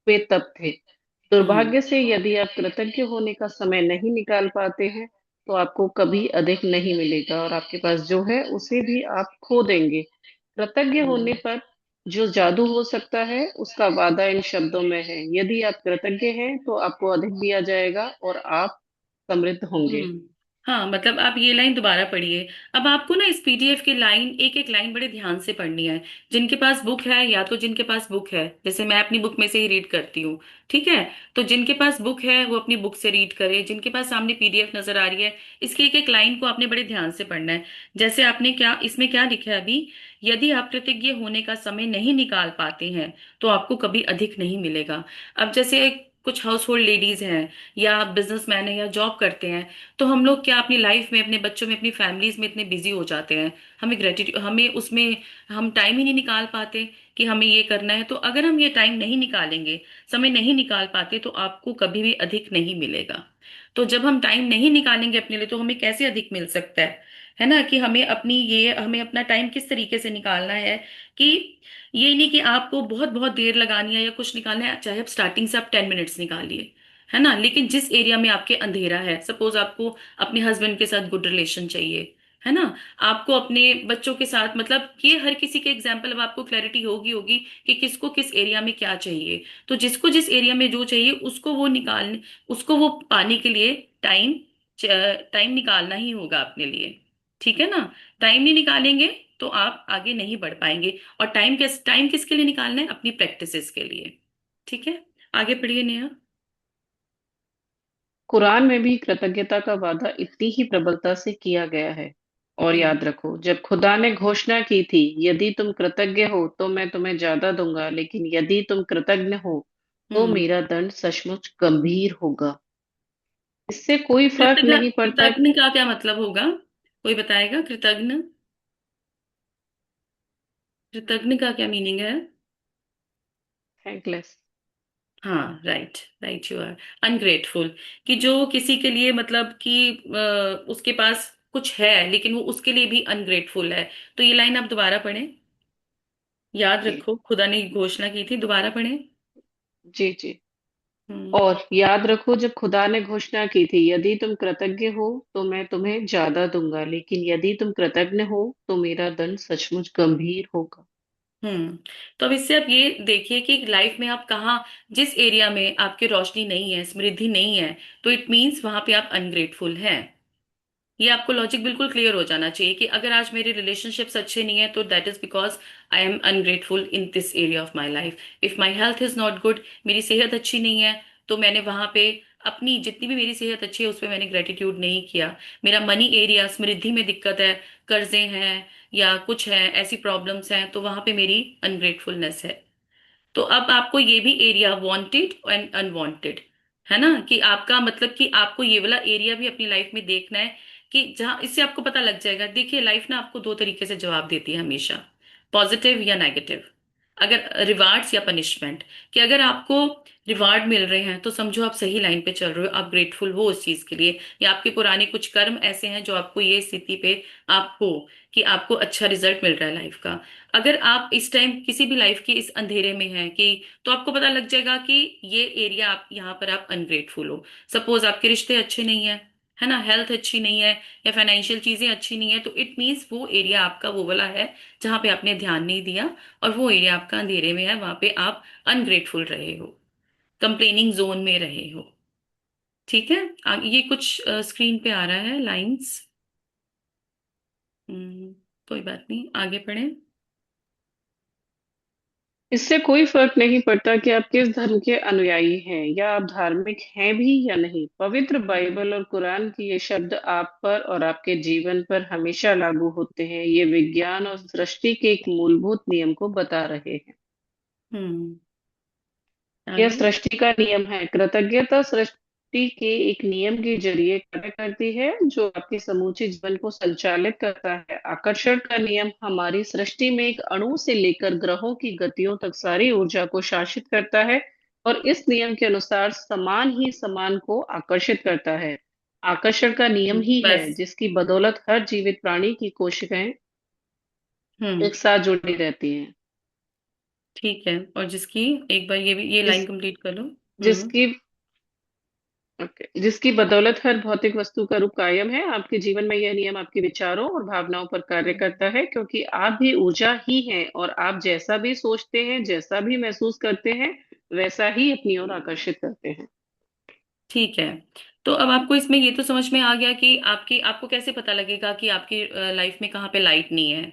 वे तब थे। हम्म। दुर्भाग्य से यदि आप कृतज्ञ होने का समय नहीं निकाल पाते हैं तो आपको कभी अधिक नहीं मिलेगा, और आपके पास जो है उसे भी आप खो देंगे। कृतज्ञ होने हम्म। पर जो जादू हो सकता है उसका वादा इन शब्दों में है। यदि आप कृतज्ञ हैं तो आपको अधिक दिया जाएगा और आप समृद्ध होंगे। हम्म। हाँ, मतलब आप ये लाइन दोबारा पढ़िए। अब आपको ना इस पीडीएफ की लाइन, एक एक लाइन बड़े ध्यान से पढ़नी है। जिनके पास बुक है, या तो जिनके पास बुक है, जैसे मैं अपनी बुक में से ही रीड करती हूँ, ठीक है? तो जिनके पास बुक है वो अपनी बुक से रीड करे, जिनके पास सामने पीडीएफ नजर आ रही है, इसकी एक एक लाइन को आपने बड़े ध्यान से पढ़ना है। जैसे आपने क्या इसमें क्या लिखा है अभी, यदि आप कृतज्ञ होने का समय नहीं निकाल पाते हैं तो आपको कभी अधिक नहीं मिलेगा। अब जैसे कुछ हाउस होल्ड लेडीज हैं, या बिजनेसमैन है, या जॉब करते हैं, तो हम लोग क्या अपनी लाइफ में, अपने बच्चों में, अपनी फैमिलीज में इतने बिजी हो जाते हैं, हमें ग्रेटिट्यूड, हमें उसमें हम टाइम ही नहीं निकाल पाते कि हमें ये करना है। तो अगर हम ये टाइम नहीं निकालेंगे, समय नहीं निकाल पाते, तो आपको कभी भी अधिक नहीं मिलेगा। तो जब हम टाइम नहीं निकालेंगे अपने लिए, तो हमें कैसे अधिक मिल सकता है ना? कि हमें अपना टाइम किस तरीके से निकालना है कि ये नहीं कि आपको बहुत बहुत देर लगानी है या कुछ निकालना है, चाहे आप स्टार्टिंग से आप 10 मिनट्स निकालिए, है ना, लेकिन जिस एरिया में आपके अंधेरा है, सपोज आपको अपने हस्बैंड के साथ गुड रिलेशन चाहिए, है ना, आपको अपने बच्चों के साथ, मतलब ये हर किसी के एग्जाम्पल, अब आपको क्लैरिटी होगी होगी कि किसको किस एरिया में क्या चाहिए। तो जिसको जिस एरिया में जो चाहिए, उसको वो पाने के लिए टाइम टाइम निकालना ही होगा अपने लिए। ठीक है ना? टाइम नहीं निकालेंगे तो आप आगे नहीं बढ़ पाएंगे। और टाइम किसके लिए निकालना है? अपनी प्रैक्टिसेस के लिए। ठीक है, आगे पढ़िए नेहा। कुरान में भी कृतज्ञता का वादा इतनी ही प्रबलता से किया गया है। और हम्म। याद रखो, जब खुदा ने घोषणा की थी, यदि तुम कृतज्ञ हो तो मैं तुम्हें ज्यादा दूंगा, लेकिन यदि तुम कृतज्ञ हो तो हम्म। मेरा दंड सचमुच गंभीर होगा। इससे कोई फर्क कृतज्ञ नहीं पड़ता। कृतज्ञ का क्या मतलब होगा? कोई बताएगा? कृतज्ञ, कृतज्ञ का क्या मीनिंग है? थैंकलेस। हाँ, right, right, you are ungrateful. कि जो किसी के लिए मतलब कि उसके पास कुछ है लेकिन वो उसके लिए भी अनग्रेटफुल है। तो ये लाइन आप दोबारा पढ़ें। याद जी रखो खुदा ने घोषणा की थी, दोबारा पढ़ें। जी जी। हम्म। और याद रखो जब खुदा ने घोषणा की थी, यदि तुम कृतज्ञ हो तो मैं तुम्हें ज्यादा दूंगा, लेकिन यदि तुम कृतज्ञ हो तो मेरा दंड सचमुच गंभीर होगा। हम्म। तो अब इससे आप ये देखिए कि लाइफ में आप कहाँ, जिस एरिया में आपकी रोशनी नहीं है, समृद्धि नहीं है, तो इट मीन्स वहां पे आप अनग्रेटफुल हैं। ये आपको लॉजिक बिल्कुल क्लियर हो जाना चाहिए कि अगर आज मेरे रिलेशनशिप्स अच्छे नहीं है तो that is because I am ungrateful in this area of my life. If my health is not good, मेरी सेहत अच्छी नहीं है, तो मैंने वहां पे अपनी जितनी भी मेरी सेहत अच्छी है उस पर मैंने ग्रेटिट्यूड नहीं किया। मेरा मनी एरिया, समृद्धि में दिक्कत है, कर्जे हैं या कुछ है, ऐसी प्रॉब्लम्स हैं, तो वहां पे मेरी अनग्रेटफुलनेस है। तो अब आपको ये भी एरिया वांटेड एंड अनवांटेड, है ना, कि आपका मतलब कि आपको ये वाला एरिया भी अपनी लाइफ में देखना है। कि जहां इससे आपको पता लग जाएगा, देखिए लाइफ ना आपको दो तरीके से जवाब देती है हमेशा, पॉजिटिव या नेगेटिव। अगर रिवार्ड्स या पनिशमेंट, कि अगर आपको रिवार्ड मिल रहे हैं तो समझो आप सही लाइन पे चल रहे हो, आप ग्रेटफुल हो उस चीज के लिए, या आपके पुराने कुछ कर्म ऐसे हैं जो आपको ये स्थिति पे आप हो कि आपको अच्छा रिजल्ट मिल रहा है लाइफ का। अगर आप इस टाइम किसी भी लाइफ के इस अंधेरे में हैं कि, तो आपको पता लग जाएगा कि ये एरिया आप यहाँ पर आप अनग्रेटफुल हो। सपोज आपके रिश्ते अच्छे नहीं है ना, हेल्थ अच्छी नहीं है, या फाइनेंशियल चीजें अच्छी नहीं है, तो इट मीन्स वो एरिया आपका वो वाला है जहां पे आपने ध्यान नहीं दिया, और वो एरिया आपका अंधेरे में है, वहां पे आप अनग्रेटफुल रहे हो, कंप्लेनिंग जोन में रहे हो। ठीक है। ये कुछ स्क्रीन पे आ रहा है लाइंस। कोई बात नहीं, आगे पढ़ें। इससे कोई फर्क नहीं पड़ता कि आप किस धर्म के अनुयायी हैं या आप धार्मिक हैं भी या नहीं, पवित्र बाइबल और कुरान की ये शब्द आप पर और आपके जीवन पर हमेशा लागू होते हैं। ये विज्ञान और सृष्टि के एक मूलभूत नियम को बता रहे हैं। हम्म। यह आगे। सृष्टि का नियम है। कृतज्ञता सृष्टि के एक नियम के जरिए कार्य करती है जो आपके समूचे जीवन को संचालित करता है। आकर्षण का नियम हमारी सृष्टि में एक अणु से लेकर ग्रहों की गतियों तक सारी ऊर्जा को शासित करता है, और इस नियम के अनुसार समान ही समान को आकर्षित करता है। आकर्षण का नियम ही है बस। जिसकी बदौलत हर जीवित प्राणी की कोशिकाएं हम्म। एक साथ जुड़ी रहती हैं। ठीक है, और जिसकी, एक बार ये भी ये लाइन जिस कंप्लीट कर लो। हम्म। जिसकी ओके, जिसकी बदौलत हर भौतिक वस्तु का रूप कायम है। आपके जीवन में यह नियम आपके विचारों और भावनाओं पर कार्य करता है, क्योंकि आप भी ऊर्जा ही हैं और आप जैसा भी सोचते हैं, जैसा भी महसूस करते हैं, वैसा ही अपनी ओर आकर्षित करते हैं। ठीक है। तो अब आपको इसमें ये तो समझ में आ गया कि आपकी आपको कैसे पता लगेगा कि आपकी लाइफ में कहाँ पे लाइट नहीं है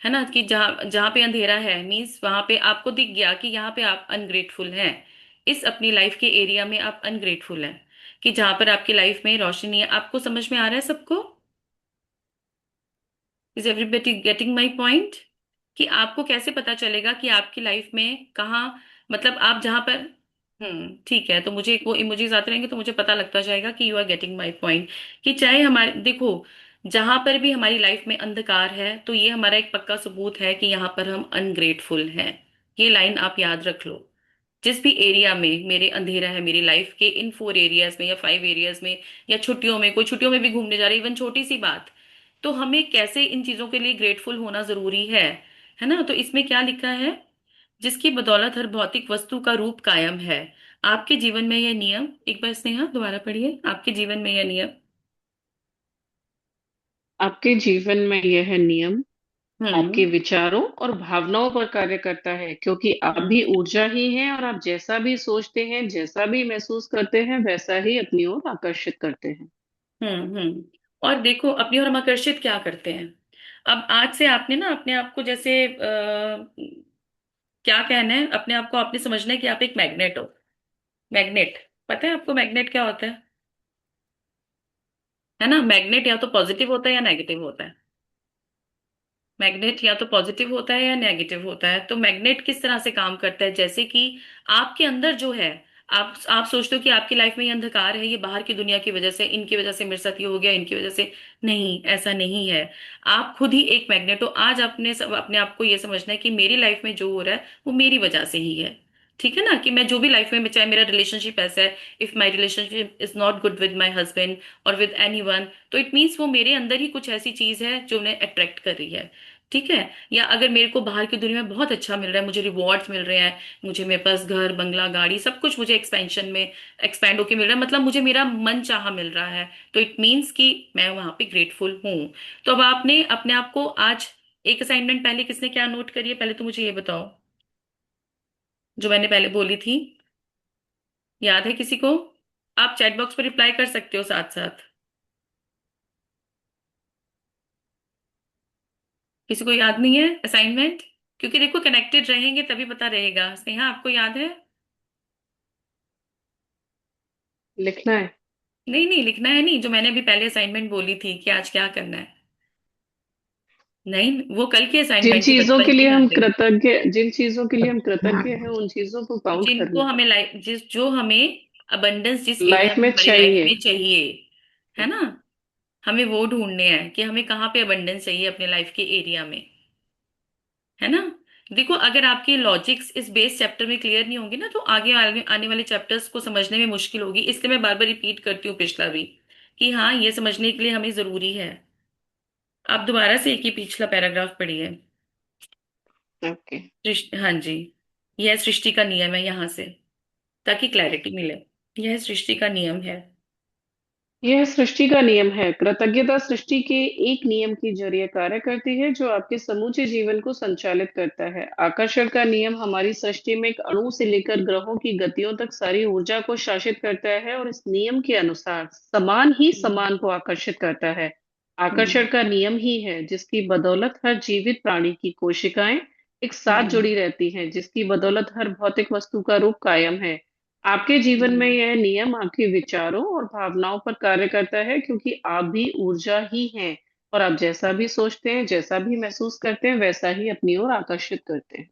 ना, कि जहाँ जहाँ पे अंधेरा है मीन्स वहां पे आपको दिख गया कि यहाँ पे आप अनग्रेटफुल हैं। इस अपनी लाइफ के एरिया में आप अनग्रेटफुल हैं, कि जहां पर आपकी लाइफ में रोशनी नहीं है। आपको समझ में आ रहा है सबको? Is everybody getting my point? कि आपको कैसे पता चलेगा कि आपकी लाइफ में कहाँ, मतलब आप जहां पर। ठीक है, तो मुझे वो इमोजीज आते रहेंगे तो मुझे पता लगता जाएगा कि you are getting my point. कि चाहे हमारे देखो, जहां पर भी हमारी लाइफ में अंधकार है तो ये हमारा एक पक्का सबूत है कि यहाँ पर हम अनग्रेटफुल हैं। ये लाइन आप याद रख लो। जिस भी एरिया में मेरे अंधेरा है मेरी लाइफ के इन 4 एरियाज में या 5 एरियाज में, या छुट्टियों में, कोई छुट्टियों में भी घूमने जा रही, इवन छोटी सी बात, तो हमें कैसे इन चीजों के लिए ग्रेटफुल होना जरूरी है ना। तो इसमें क्या लिखा है? जिसकी बदौलत हर भौतिक वस्तु का रूप कायम है। आपके जीवन में यह नियम, एक बार स्नेहा दोबारा पढ़िए, आपके जीवन में यह नियम। आपके जीवन में यह नियम हम्म। आपके विचारों और भावनाओं पर कार्य करता है, क्योंकि आप हम्म। भी ऊर्जा ही हैं और आप जैसा भी सोचते हैं, जैसा भी महसूस करते हैं, वैसा ही अपनी ओर आकर्षित करते हैं। हम्म। और देखो अपनी ओर हम आकर्षित क्या करते हैं। अब आज से आपने ना अपने आप को जैसे क्या कहना है, अपने आप को आपने समझना है कि आप एक मैग्नेट हो। मैग्नेट, पता है आपको मैग्नेट क्या होता है ना? मैग्नेट या तो पॉजिटिव होता है या नेगेटिव होता है। मैग्नेट या तो पॉजिटिव होता है या नेगेटिव होता है। तो मैग्नेट किस तरह से काम करता है, जैसे कि आपके अंदर जो है, आप सोचते हो कि आपकी लाइफ में ये अंधकार है, ये बाहर की दुनिया की वजह से, इनकी वजह से मेरे साथ ये हो गया, इनकी वजह से। नहीं, ऐसा नहीं है। आप खुद ही एक मैग्नेट हो। आज अपने आप को ये समझना है कि मेरी लाइफ में जो हो रहा है वो मेरी वजह से ही है। ठीक है ना, कि मैं जो भी लाइफ में, चाहे मेरा रिलेशनशिप ऐसा है, if my relationship is not good with my husband और विद एनी वन, तो इट मीन्स वो मेरे अंदर ही कुछ ऐसी चीज है जो उन्हें अट्रैक्ट कर रही है। ठीक है। या अगर मेरे को बाहर की दुनिया में बहुत अच्छा मिल रहा है, मुझे रिवॉर्ड्स मिल रहे हैं, मुझे मेरे पास घर बंगला गाड़ी सब कुछ मुझे एक्सपेंशन में एक्सपैंड होके मिल रहा है, मतलब मुझे मेरा मन चाहा मिल रहा है, तो इट मीन्स कि मैं वहां पे ग्रेटफुल हूँ। तो अब आपने अपने आप को आज, एक असाइनमेंट पहले किसने क्या नोट करी है, पहले तो मुझे ये बताओ, जो मैंने पहले बोली थी, याद है किसी को? आप चैट बॉक्स पर रिप्लाई कर सकते हो साथ साथ। किसी को याद नहीं है असाइनमेंट? क्योंकि देखो कनेक्टेड रहेंगे तभी पता रहेगा। स्नेहा, आपको याद है? लिखना है। नहीं नहीं, लिखना है नहीं, जो मैंने अभी पहले असाइनमेंट बोली थी कि आज क्या करना है। नहीं, वो कल की असाइनमेंट थी, बचपन की यादें। जिन चीजों के लिए हम कृतज्ञ हैं उन चीजों को काउंट जिनको करना है। हमें लाइफ, जिस जो हमें अबंडेंस जिस एरिया लाइफ में में हमारी लाइफ चाहिए। में चाहिए, है ना, हमें वो ढूंढने हैं कि हमें कहाँ पे अबंडेंस चाहिए अपने लाइफ के एरिया में, है ना। देखो अगर आपकी लॉजिक्स इस बेस चैप्टर में क्लियर नहीं होंगी ना, तो आगे आने वाले चैप्टर्स को समझने में मुश्किल होगी। इसलिए मैं बार बार रिपीट करती हूँ पिछला भी, कि हाँ ये समझने के लिए हमें जरूरी है। आप दोबारा से एक ही पिछला पैराग्राफ पढ़िए। ओके। हाँ जी, यह सृष्टि का नियम है, यहाँ से, ताकि क्लैरिटी मिले। यह सृष्टि का नियम है। यह सृष्टि का नियम है। कृतज्ञता सृष्टि के एक नियम के जरिए कार्य करती है जो आपके समूचे जीवन को संचालित करता है। आकर्षण का नियम हमारी सृष्टि में एक अणु से लेकर ग्रहों की गतियों तक सारी ऊर्जा को शासित करता है और इस नियम के अनुसार समान ही हम्म। समान को आकर्षित करता है। आकर्षण हम्म। का नियम ही है जिसकी बदौलत हर जीवित प्राणी की कोशिकाएं एक साथ हम्म। जुड़ी रहती हैं, जिसकी बदौलत हर भौतिक वस्तु का रूप कायम है। आपके जीवन में हम्म। यह नियम आपके विचारों और भावनाओं पर कार्य करता है, क्योंकि आप भी ऊर्जा ही हैं और आप जैसा भी सोचते हैं, जैसा भी महसूस करते हैं, वैसा ही अपनी ओर आकर्षित करते हैं।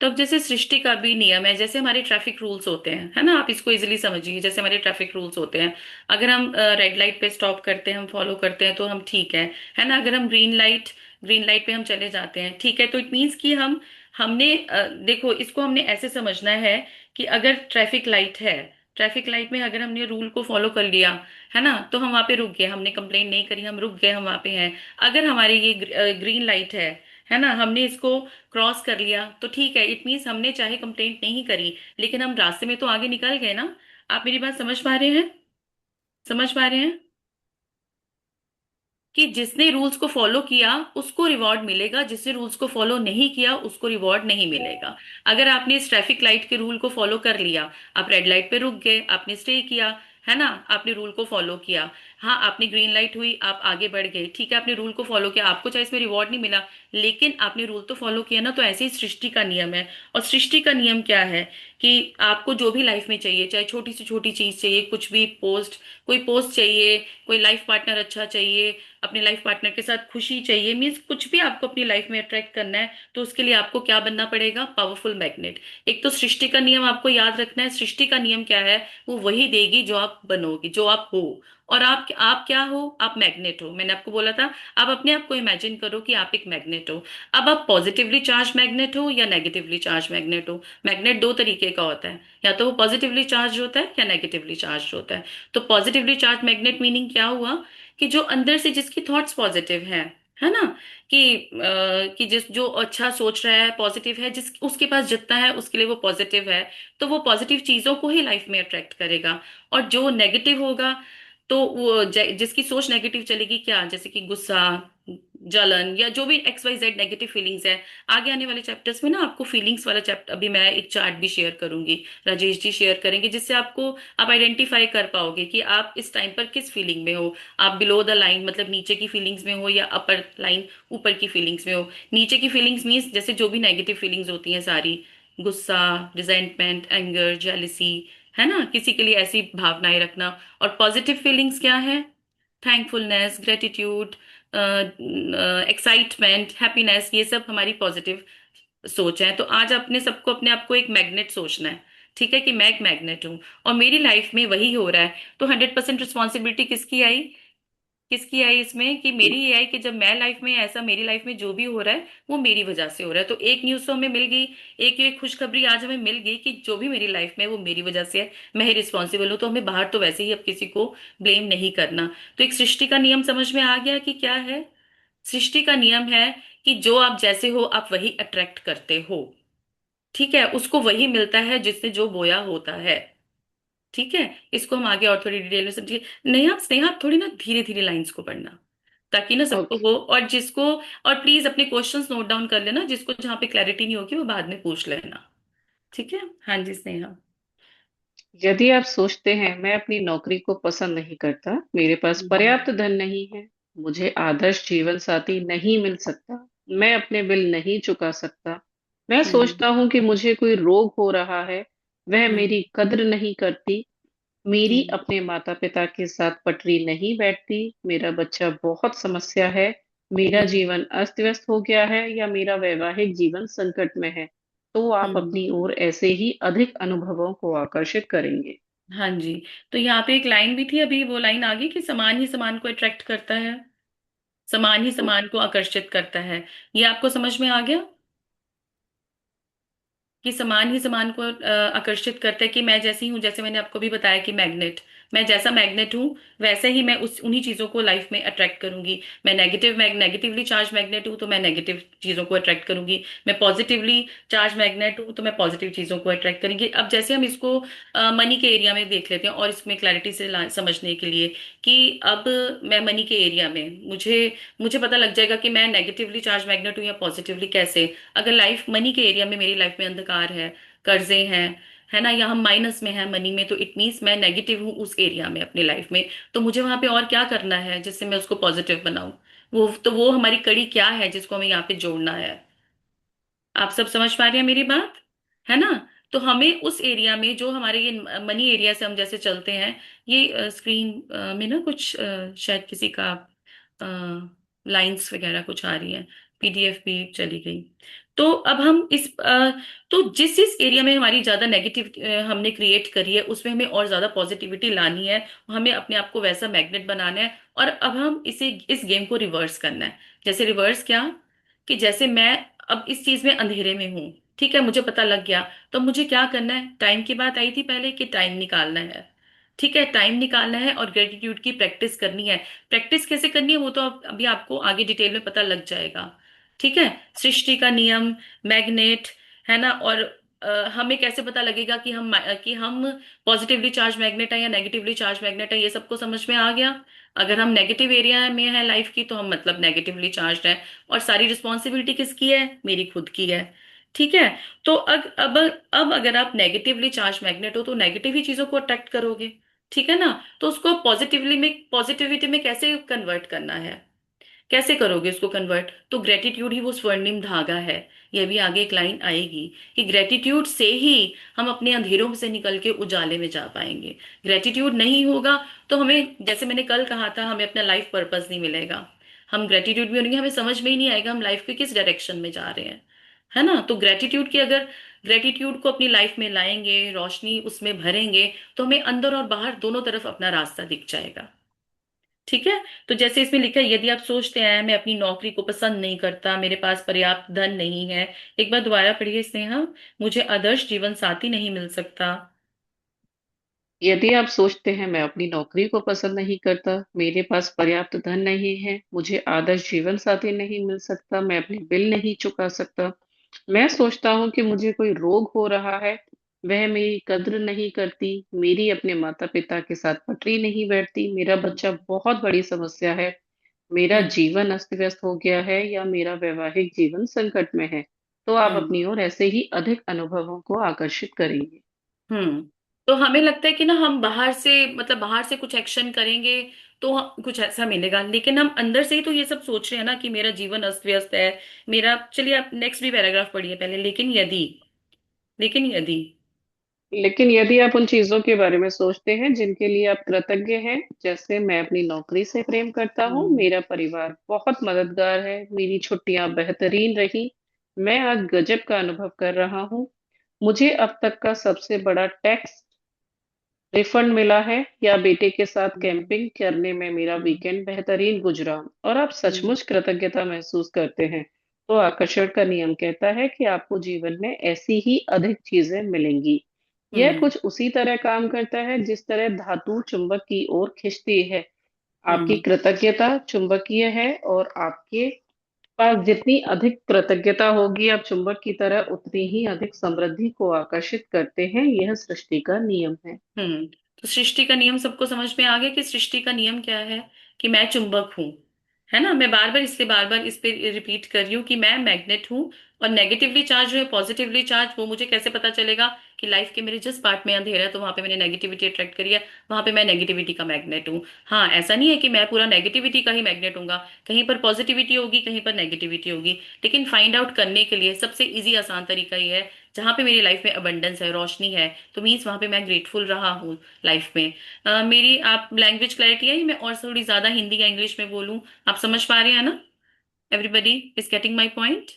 तो अब जैसे सृष्टि का भी नियम है, जैसे हमारे ट्रैफिक रूल्स होते हैं, है ना, आप इसको इजीली समझिए, जैसे हमारे ट्रैफिक रूल्स होते हैं, अगर हम रेड लाइट पे स्टॉप करते हैं, हम फॉलो करते हैं तो हम ठीक है ना। अगर हम ग्रीन लाइट पे हम चले जाते हैं, ठीक है, तो इट मीन्स कि हमने देखो इसको हमने ऐसे समझना है कि अगर ट्रैफिक लाइट में अगर हमने रूल को फॉलो कर लिया, है ना, तो हम वहां पे रुक गए, हमने कंप्लेन नहीं करी, हम रुक गए, हम वहां पे हैं। अगर हमारे ये ग्रीन लाइट है ना, हमने इसको क्रॉस कर लिया तो ठीक है, इट मीन्स हमने चाहे कंप्लेंट नहीं करी, लेकिन हम रास्ते में तो आगे निकल गए ना। आप मेरी बात समझ पा रहे हैं? समझ पा रहे हैं कि जिसने रूल्स को फॉलो किया उसको रिवॉर्ड मिलेगा, जिसने रूल्स को फॉलो नहीं किया उसको रिवॉर्ड नहीं मिलेगा। अगर आपने इस ट्रैफिक लाइट के रूल को फॉलो कर लिया, आप रेड लाइट पे रुक गए, आपने स्टे किया, है ना, आपने रूल को फॉलो किया, हाँ आपने ग्रीन लाइट हुई, आप आगे बढ़ गए, ठीक है, आपने रूल को फॉलो किया, आपको चाहे इसमें रिवॉर्ड नहीं मिला, लेकिन आपने रूल तो फॉलो किया ना। तो ऐसे ही सृष्टि का नियम है। और सृष्टि का नियम क्या है कि आपको जो भी लाइफ में चाहिए, चाहे छोटी से छोटी चीज चाहिए, कुछ भी कोई पोस्ट चाहिए, कोई लाइफ पार्टनर अच्छा चाहिए, अपने लाइफ पार्टनर के साथ खुशी चाहिए, मीन्स कुछ भी आपको अपनी लाइफ में अट्रैक्ट करना है, तो उसके लिए आपको क्या बनना पड़ेगा? Powerful magnet. एक तो सृष्टि का नियम आपको याद रखना है। सृष्टि का नियम क्या है? वो वही देगी जो आप बनोगे, जो आप हो। और आप क्या हो? आप मैग्नेट हो। मैंने आपको बोला था, आप अपने आप को इमेजिन करो कि आप एक मैग्नेट हो। अब आप पॉजिटिवली चार्ज मैग्नेट हो या नेगेटिवली चार्ज मैग्नेट हो। मैग्नेट दो तरीके का होता है, या तो वो पॉजिटिवली चार्ज होता है या नेगेटिवली चार्ज होता है। तो पॉजिटिवली चार्ज मैग्नेट मीनिंग क्या हुआ? कि जो अंदर से जिसकी थॉट्स पॉजिटिव है ना, कि जिस जो अच्छा सोच रहा है, पॉजिटिव है, जिस उसके पास जितना है उसके लिए वो पॉजिटिव है, तो वो पॉजिटिव चीजों को ही लाइफ में अट्रैक्ट करेगा। और जो नेगेटिव होगा, तो वो जिसकी सोच नेगेटिव चलेगी, क्या, जैसे कि गुस्सा, जलन, या जो भी X Y Z negative feelings है। आगे आने वाले चैप्टर्स में ना आपको फीलिंग्स वाला चैप्टर, अभी मैं एक चार्ट भी शेयर करूंगी, राजेश जी शेयर करेंगे, जिससे आप आइडेंटिफाई कर पाओगे कि आप इस टाइम पर किस फीलिंग में हो। आप बिलो द लाइन मतलब नीचे की फीलिंग्स में हो, या अपर लाइन ऊपर की फीलिंग्स में हो। नीचे की फीलिंग्स मीन्स जैसे जो भी नेगेटिव फीलिंग्स होती हैं सारी, गुस्सा, रिजेंटमेंट, एंगर, जेलिसी, है ना, किसी के लिए ऐसी भावनाएं रखना। और पॉजिटिव फीलिंग्स क्या है? थैंकफुलनेस, ग्रेटिट्यूड, एक्साइटमेंट, हैप्पीनेस, ये सब हमारी पॉजिटिव सोच है। तो आज अपने सबको अपने आप को एक मैग्नेट सोचना है, ठीक है, कि मैं एक मैग्नेट हूं और मेरी लाइफ में वही हो रहा है। तो 100% रिस्पॉन्सिबिलिटी किसकी आई? किसकी आई इसमें? कि मेरी ये आई कि जब मैं लाइफ में ऐसा, मेरी लाइफ में जो भी हो रहा है वो मेरी वजह से हो रहा है। तो एक न्यूज़ तो हमें मिल गई, एक ये खुशखबरी आज हमें मिल गई कि जो भी मेरी लाइफ में है वो मेरी वजह से है, मैं ही रिस्पॉन्सिबल हूँ। तो हमें बाहर तो वैसे ही अब किसी को ब्लेम नहीं करना। तो एक सृष्टि का नियम समझ में आ गया कि क्या है? सृष्टि का नियम है कि जो आप जैसे हो आप वही अट्रैक्ट करते हो। ठीक है, उसको वही मिलता है जिसने जो बोया होता है। ठीक है, इसको हम आगे और थोड़ी डिटेल में समझिए। नेहा, स्नेहा, थोड़ी ना धीरे धीरे लाइंस को पढ़ना, ताकि ना सबको ओके। हो। और जिसको, और प्लीज अपने क्वेश्चंस नोट डाउन कर लेना, जिसको जहाँ पे क्लैरिटी नहीं होगी वो बाद में पूछ लेना। ठीक है, हाँ जी स्नेहा। यदि आप सोचते हैं मैं अपनी नौकरी को पसंद नहीं करता, मेरे पास हम्म। पर्याप्त धन नहीं है, मुझे आदर्श जीवन साथी नहीं मिल सकता, मैं अपने बिल नहीं चुका सकता, मैं हम्म। सोचता हूँ कि मुझे कोई रोग हो रहा है, वह हम्म। मेरी कद्र नहीं करती, मेरी हम्म। अपने माता पिता के साथ पटरी नहीं बैठती, मेरा बच्चा बहुत समस्या है, मेरा हम्म। जीवन अस्त व्यस्त हो गया है, या मेरा वैवाहिक जीवन संकट में है, तो आप हम्म। अपनी ओर ऐसे ही अधिक अनुभवों को आकर्षित करेंगे। हाँ जी। तो यहाँ पे एक लाइन भी थी अभी, वो लाइन आ गई कि समान ही समान को अट्रैक्ट करता है, समान ही तो समान को आकर्षित करता है। ये आपको समझ में आ गया कि समान ही समान को आकर्षित करता है? कि मैं जैसी हूं, जैसे मैंने आपको भी बताया कि मैग्नेट, मैं जैसा मैग्नेट हूं वैसे ही मैं उस उन्हीं चीजों को लाइफ में अट्रैक्ट करूंगी। मैं नेगेटिवली चार्ज मैग्नेट हूं तो मैं नेगेटिव चीजों को अट्रैक्ट करूंगी। मैं पॉजिटिवली चार्ज मैग्नेट हूं तो मैं पॉजिटिव चीजों को अट्रैक्ट करेंगी। अब जैसे हम इसको मनी के एरिया में देख लेते हैं, और इसमें क्लैरिटी से समझने के लिए कि अब मैं मनी के एरिया में, मुझे मुझे पता लग जाएगा कि मैं नेगेटिवली चार्ज मैग्नेट हूं या पॉजिटिवली। कैसे? अगर लाइफ मनी के एरिया में, मेरी लाइफ में अंधकार है, कर्जे हैं, है ना, या हम माइनस में है मनी में, तो इट मीन्स मैं नेगेटिव हूँ उस एरिया में अपनी लाइफ में। तो मुझे वहां पे और क्या करना है जिससे मैं उसको पॉजिटिव बनाऊं? वो हमारी कड़ी क्या है जिसको हमें यहाँ पे जोड़ना है? आप सब समझ पा रहे हैं मेरी बात? है ना? तो हमें उस एरिया में, जो हमारे ये मनी एरिया से हम जैसे चलते हैं, ये स्क्रीन में ना कुछ शायद किसी का लाइंस वगैरह कुछ आ रही है, पीडीएफ भी चली गई। तो अब हम तो जिस जिस एरिया में हमारी ज्यादा नेगेटिव हमने क्रिएट करी है, उसमें हमें और ज्यादा पॉजिटिविटी लानी है। हमें अपने आप को वैसा मैग्नेट बनाना है। और अब हम इस गेम को रिवर्स करना है। जैसे रिवर्स क्या? कि जैसे मैं अब इस चीज में अंधेरे में हूं, ठीक है, मुझे पता लग गया, तो मुझे क्या करना है? टाइम की बात आई थी पहले कि टाइम निकालना है। ठीक है, टाइम निकालना है और ग्रेटिट्यूड की प्रैक्टिस करनी है। प्रैक्टिस कैसे करनी है वो तो अभी आपको आगे डिटेल में पता लग जाएगा। ठीक है, सृष्टि का नियम, मैग्नेट, है ना, और हमें कैसे पता लगेगा कि हम पॉजिटिवली चार्ज मैग्नेट है या नेगेटिवली चार्ज मैग्नेट है? ये सबको समझ में आ गया। अगर हम नेगेटिव एरिया में है लाइफ की, तो हम मतलब नेगेटिवली चार्ज है, और सारी रिस्पॉन्सिबिलिटी किसकी है? मेरी खुद की है। ठीक है। तो अब अगर आप नेगेटिवली चार्ज मैग्नेट हो तो नेगेटिव ही चीजों को अट्रैक्ट करोगे। ठीक है ना? तो उसको पॉजिटिविटी में कैसे कन्वर्ट करना है? कैसे करोगे उसको कन्वर्ट? तो ग्रेटिट्यूड ही वो स्वर्णिम धागा है। ये भी आगे एक लाइन आएगी कि ग्रेटिट्यूड से ही हम अपने अंधेरों से निकल के उजाले में जा पाएंगे। ग्रेटिट्यूड नहीं होगा तो हमें, जैसे मैंने कल कहा था, हमें अपना लाइफ पर्पस नहीं मिलेगा। हम ग्रेटिट्यूड भी होंगे, हमें समझ में ही नहीं आएगा हम लाइफ के किस डायरेक्शन में जा रहे हैं। है ना? तो ग्रेटिट्यूड को अपनी लाइफ में लाएंगे, रोशनी उसमें भरेंगे, तो हमें अंदर और बाहर दोनों तरफ अपना रास्ता दिख जाएगा। ठीक है। तो जैसे इसमें लिखा है, यदि आप सोचते हैं मैं अपनी नौकरी को पसंद नहीं करता, मेरे पास पर्याप्त धन नहीं है। एक बार दोबारा पढ़िए स्नेहा। मुझे आदर्श जीवन साथी नहीं मिल सकता। यदि आप सोचते हैं मैं अपनी नौकरी को पसंद नहीं करता, मेरे पास पर्याप्त धन नहीं है, मुझे आदर्श जीवन साथी नहीं मिल सकता, मैं अपने बिल नहीं चुका सकता, मैं सोचता हूँ कि मुझे कोई रोग हो रहा है, वह मेरी कद्र नहीं करती, मेरी अपने माता पिता के साथ पटरी नहीं बैठती, मेरा हम्म। बच्चा बहुत बड़ी समस्या है, मेरा हम्म। जीवन अस्त व्यस्त हो गया है, या मेरा वैवाहिक जीवन संकट में है, तो आप हम्म। अपनी ओर ऐसे ही अधिक अनुभवों को आकर्षित करेंगे। हम्म। तो हमें लगता है कि ना हम बाहर से, मतलब बाहर से कुछ एक्शन करेंगे तो कुछ ऐसा मिलेगा, लेकिन हम अंदर से ही तो ये सब सोच रहे हैं ना कि मेरा जीवन अस्त व्यस्त है, मेरा। चलिए आप नेक्स्ट भी पैराग्राफ पढ़िए पहले। लेकिन यदि। लेकिन यदि आप उन चीजों के बारे में सोचते हैं जिनके लिए आप कृतज्ञ हैं, जैसे मैं अपनी नौकरी से प्रेम करता हूँ, हम्म। मेरा परिवार बहुत मददगार है, मेरी छुट्टियां बेहतरीन रही, मैं आज गजब का अनुभव कर रहा हूँ, मुझे अब तक का सबसे बड़ा टैक्स रिफंड मिला है, या बेटे के साथ कैंपिंग करने में मेरा वीकेंड बेहतरीन गुजरा, और आप हम्म। सचमुच कृतज्ञता महसूस करते हैं, तो आकर्षण का नियम कहता है कि आपको जीवन में ऐसी ही अधिक चीजें मिलेंगी। यह हम्म। कुछ उसी तरह काम करता है जिस तरह धातु चुंबक की ओर खींचती है। आपकी हम्म। कृतज्ञता चुंबकीय है, और आपके पास जितनी अधिक कृतज्ञता होगी, आप चुंबक की तरह उतनी ही अधिक समृद्धि को आकर्षित करते हैं। यह सृष्टि का नियम है। हम्म। तो सृष्टि का नियम सबको समझ में आ गया कि सृष्टि का नियम क्या है? कि मैं चुंबक हूं। है ना? मैं बार बार इस पे रिपीट कर रही हूँ कि मैं मैग्नेट हूँ। और नेगेटिवली चार्ज है, पॉजिटिवली चार्ज, वो मुझे कैसे पता चलेगा? कि लाइफ के मेरे जिस पार्ट में अंधेरा है तो वहां पे मैंने नेगेटिविटी अट्रैक्ट करी है, वहां पे मैं नेगेटिविटी का मैग्नेट हूँ। हाँ, ऐसा नहीं है कि मैं पूरा नेगेटिविटी का ही मैग्नेट हूँ। कहीं पर पॉजिटिविटी होगी, कहीं पर नेगेटिविटी होगी। लेकिन फाइंड आउट करने के लिए सबसे इजी आसान तरीका ये है, जहां पे मेरी लाइफ में अबंडेंस है, रोशनी है, तो मीन्स वहां पे मैं ग्रेटफुल रहा हूँ लाइफ में। मेरी आप लैंग्वेज क्लैरिटी है, मैं और थोड़ी ज्यादा हिंदी या इंग्लिश में बोलूं? आप समझ पा रहे हैं ना? Everybody is getting my point?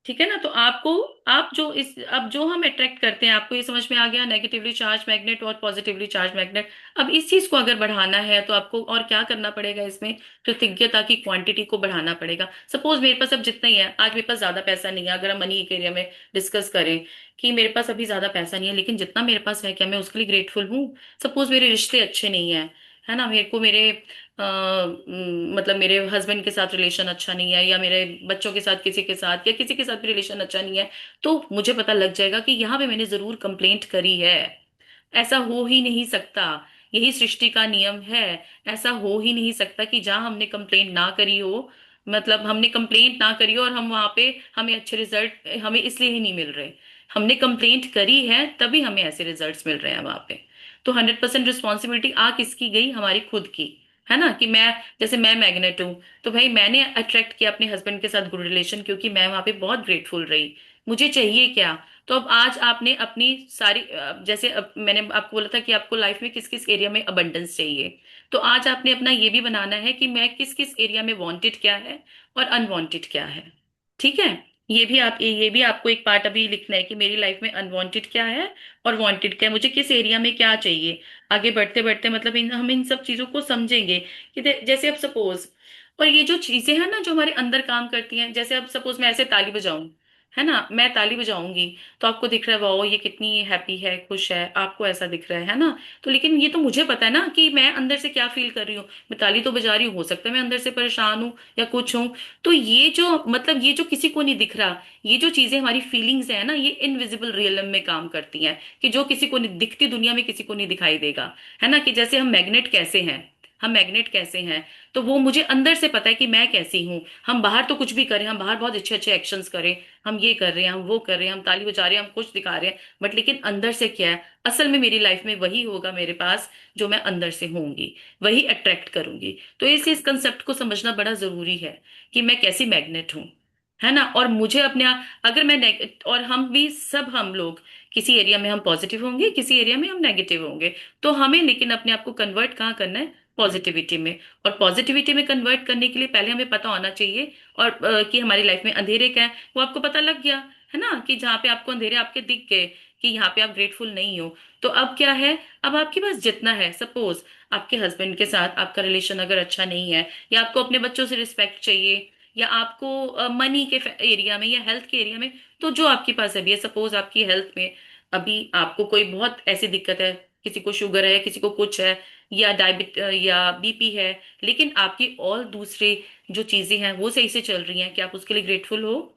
ठीक है ना? तो आपको, आप जो इस अब जो हम अट्रैक्ट करते हैं, आपको ये समझ में आ गया, नेगेटिवली चार्ज मैग्नेट और पॉजिटिवली चार्ज मैग्नेट। अब इस चीज को अगर बढ़ाना है तो आपको और क्या करना पड़ेगा इसमें? कृतज्ञता की क्वांटिटी को बढ़ाना पड़ेगा। सपोज मेरे पास अब जितना ही है, आज मेरे पास ज्यादा पैसा नहीं है, अगर हम मनी के एरिया में डिस्कस करें कि मेरे पास अभी ज्यादा पैसा नहीं है, लेकिन जितना मेरे पास है, क्या मैं उसके लिए ग्रेटफुल हूँ? सपोज मेरे रिश्ते अच्छे नहीं है, है ना, मेरे को मेरे मतलब मेरे हस्बैंड के साथ रिलेशन अच्छा नहीं है, या मेरे बच्चों के साथ, किसी के साथ, या किसी के साथ भी रिलेशन अच्छा नहीं है, तो मुझे पता लग जाएगा कि यहाँ पे मैंने जरूर कंप्लेंट करी है। ऐसा हो ही नहीं सकता। यही सृष्टि का नियम है। ऐसा हो ही नहीं सकता कि जहां हमने कंप्लेंट ना करी हो, मतलब हमने कंप्लेंट ना करी हो और हम वहां पे, हमें अच्छे रिजल्ट हमें इसलिए ही नहीं मिल रहे। हमने कंप्लेंट करी है तभी हमें ऐसे रिजल्ट्स मिल रहे हैं वहां पे। तो 100% रिस्पॉन्सिबिलिटी आ किसकी गई? हमारी खुद की। है ना? कि मैं, जैसे मैं मैग्नेट हूँ, तो भाई मैंने अट्रैक्ट किया अपने हस्बैंड के साथ गुड रिलेशन, क्योंकि मैं वहां पे बहुत ग्रेटफुल रही। मुझे चाहिए क्या? तो अब आज आपने अपनी सारी जैसे अब मैंने आपको बोला था कि आपको लाइफ में किस किस एरिया में अबंडेंस चाहिए, तो आज आपने अपना ये भी बनाना है कि मैं किस किस एरिया में वांटेड क्या है और अनवांटेड क्या है। ठीक है? ये भी आपको एक पार्ट अभी लिखना है कि मेरी लाइफ में अनवांटेड क्या है और वांटेड क्या है, मुझे किस एरिया में क्या चाहिए। आगे बढ़ते बढ़ते मतलब हम इन सब चीजों को समझेंगे कि जैसे अब सपोज, और ये जो चीजें हैं ना जो हमारे अंदर काम करती हैं, जैसे अब सपोज मैं ऐसे ताली बजाऊं, है ना, मैं ताली बजाऊंगी, तो आपको दिख रहा है वाओ ये कितनी हैप्पी है, खुश है, आपको ऐसा दिख रहा है ना? तो लेकिन ये तो मुझे पता है ना कि मैं अंदर से क्या फील कर रही हूँ। मैं ताली तो बजा रही हूँ, हो सकता है मैं अंदर से परेशान हूँ या कुछ हूँ। तो ये जो मतलब ये जो किसी को नहीं दिख रहा, ये जो चीजें हमारी फीलिंग्स है ना, ये इनविजिबल रियलम में काम करती हैं, कि जो किसी को नहीं दिखती, दुनिया में किसी को नहीं दिखाई देगा। है ना? कि जैसे हम मैग्नेट कैसे हैं, हम मैग्नेट कैसे हैं, तो वो मुझे अंदर से पता है कि मैं कैसी हूँ। हम बाहर तो कुछ भी करें, हम बाहर बहुत अच्छे अच्छे एक्शंस करें, हम ये कर रहे हैं, हम वो कर रहे हैं, हम ताली बजा रहे हैं, हम कुछ दिखा रहे हैं, बट लेकिन अंदर से क्या है? असल में मेरी लाइफ में वही होगा मेरे पास जो मैं अंदर से होंगी, वही अट्रैक्ट करूंगी। तो इसलिए इस कंसेप्ट को समझना बड़ा जरूरी है कि मैं कैसी मैग्नेट हूँ। है ना? और मुझे अपने अगर मैं और हम भी सब, हम लोग किसी एरिया में हम पॉजिटिव होंगे, किसी एरिया में हम नेगेटिव होंगे। तो हमें लेकिन अपने आप को कन्वर्ट कहाँ करना है? पॉजिटिविटी में। और पॉजिटिविटी में कन्वर्ट करने के लिए पहले हमें पता होना चाहिए और कि हमारी लाइफ में अंधेरे क्या है, वो आपको पता लग गया। है ना? कि जहाँ पे आपको अंधेरे आपके दिख गए कि यहाँ पे आप ग्रेटफुल नहीं हो, तो अब क्या है? अब आपके पास जितना है, सपोज आपके हस्बैंड के साथ आपका रिलेशन अगर अच्छा नहीं है, या आपको अपने बच्चों से रिस्पेक्ट चाहिए, या आपको मनी के एरिया में या हेल्थ के एरिया में, तो जो आपके पास अभी है, सपोज आपकी हेल्थ में अभी आपको कोई बहुत ऐसी दिक्कत है, किसी को शुगर है, किसी को कुछ है, या डायबिट या बीपी है, लेकिन आपकी और दूसरे जो चीजें हैं वो सही से चल रही हैं, क्या आप उसके लिए ग्रेटफुल हो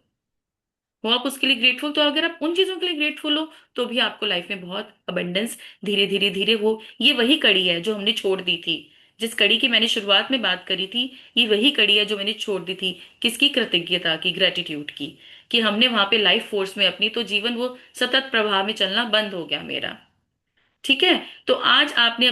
आप उसके लिए ग्रेटफुल? तो अगर आप उन चीजों के लिए ग्रेटफुल हो, तो भी आपको लाइफ में बहुत अबंडेंस धीरे धीरे धीरे, वो ये वही कड़ी है जो हमने छोड़ दी थी। जिस कड़ी की मैंने शुरुआत में बात करी थी, ये वही कड़ी है जो मैंने छोड़ दी थी। किसकी? कृतज्ञता की, ग्रेटिट्यूड की। कि हमने वहां पे लाइफ फोर्स में अपनी, तो जीवन वो सतत प्रवाह में चलना बंद हो गया मेरा। ठीक है? तो आज आपने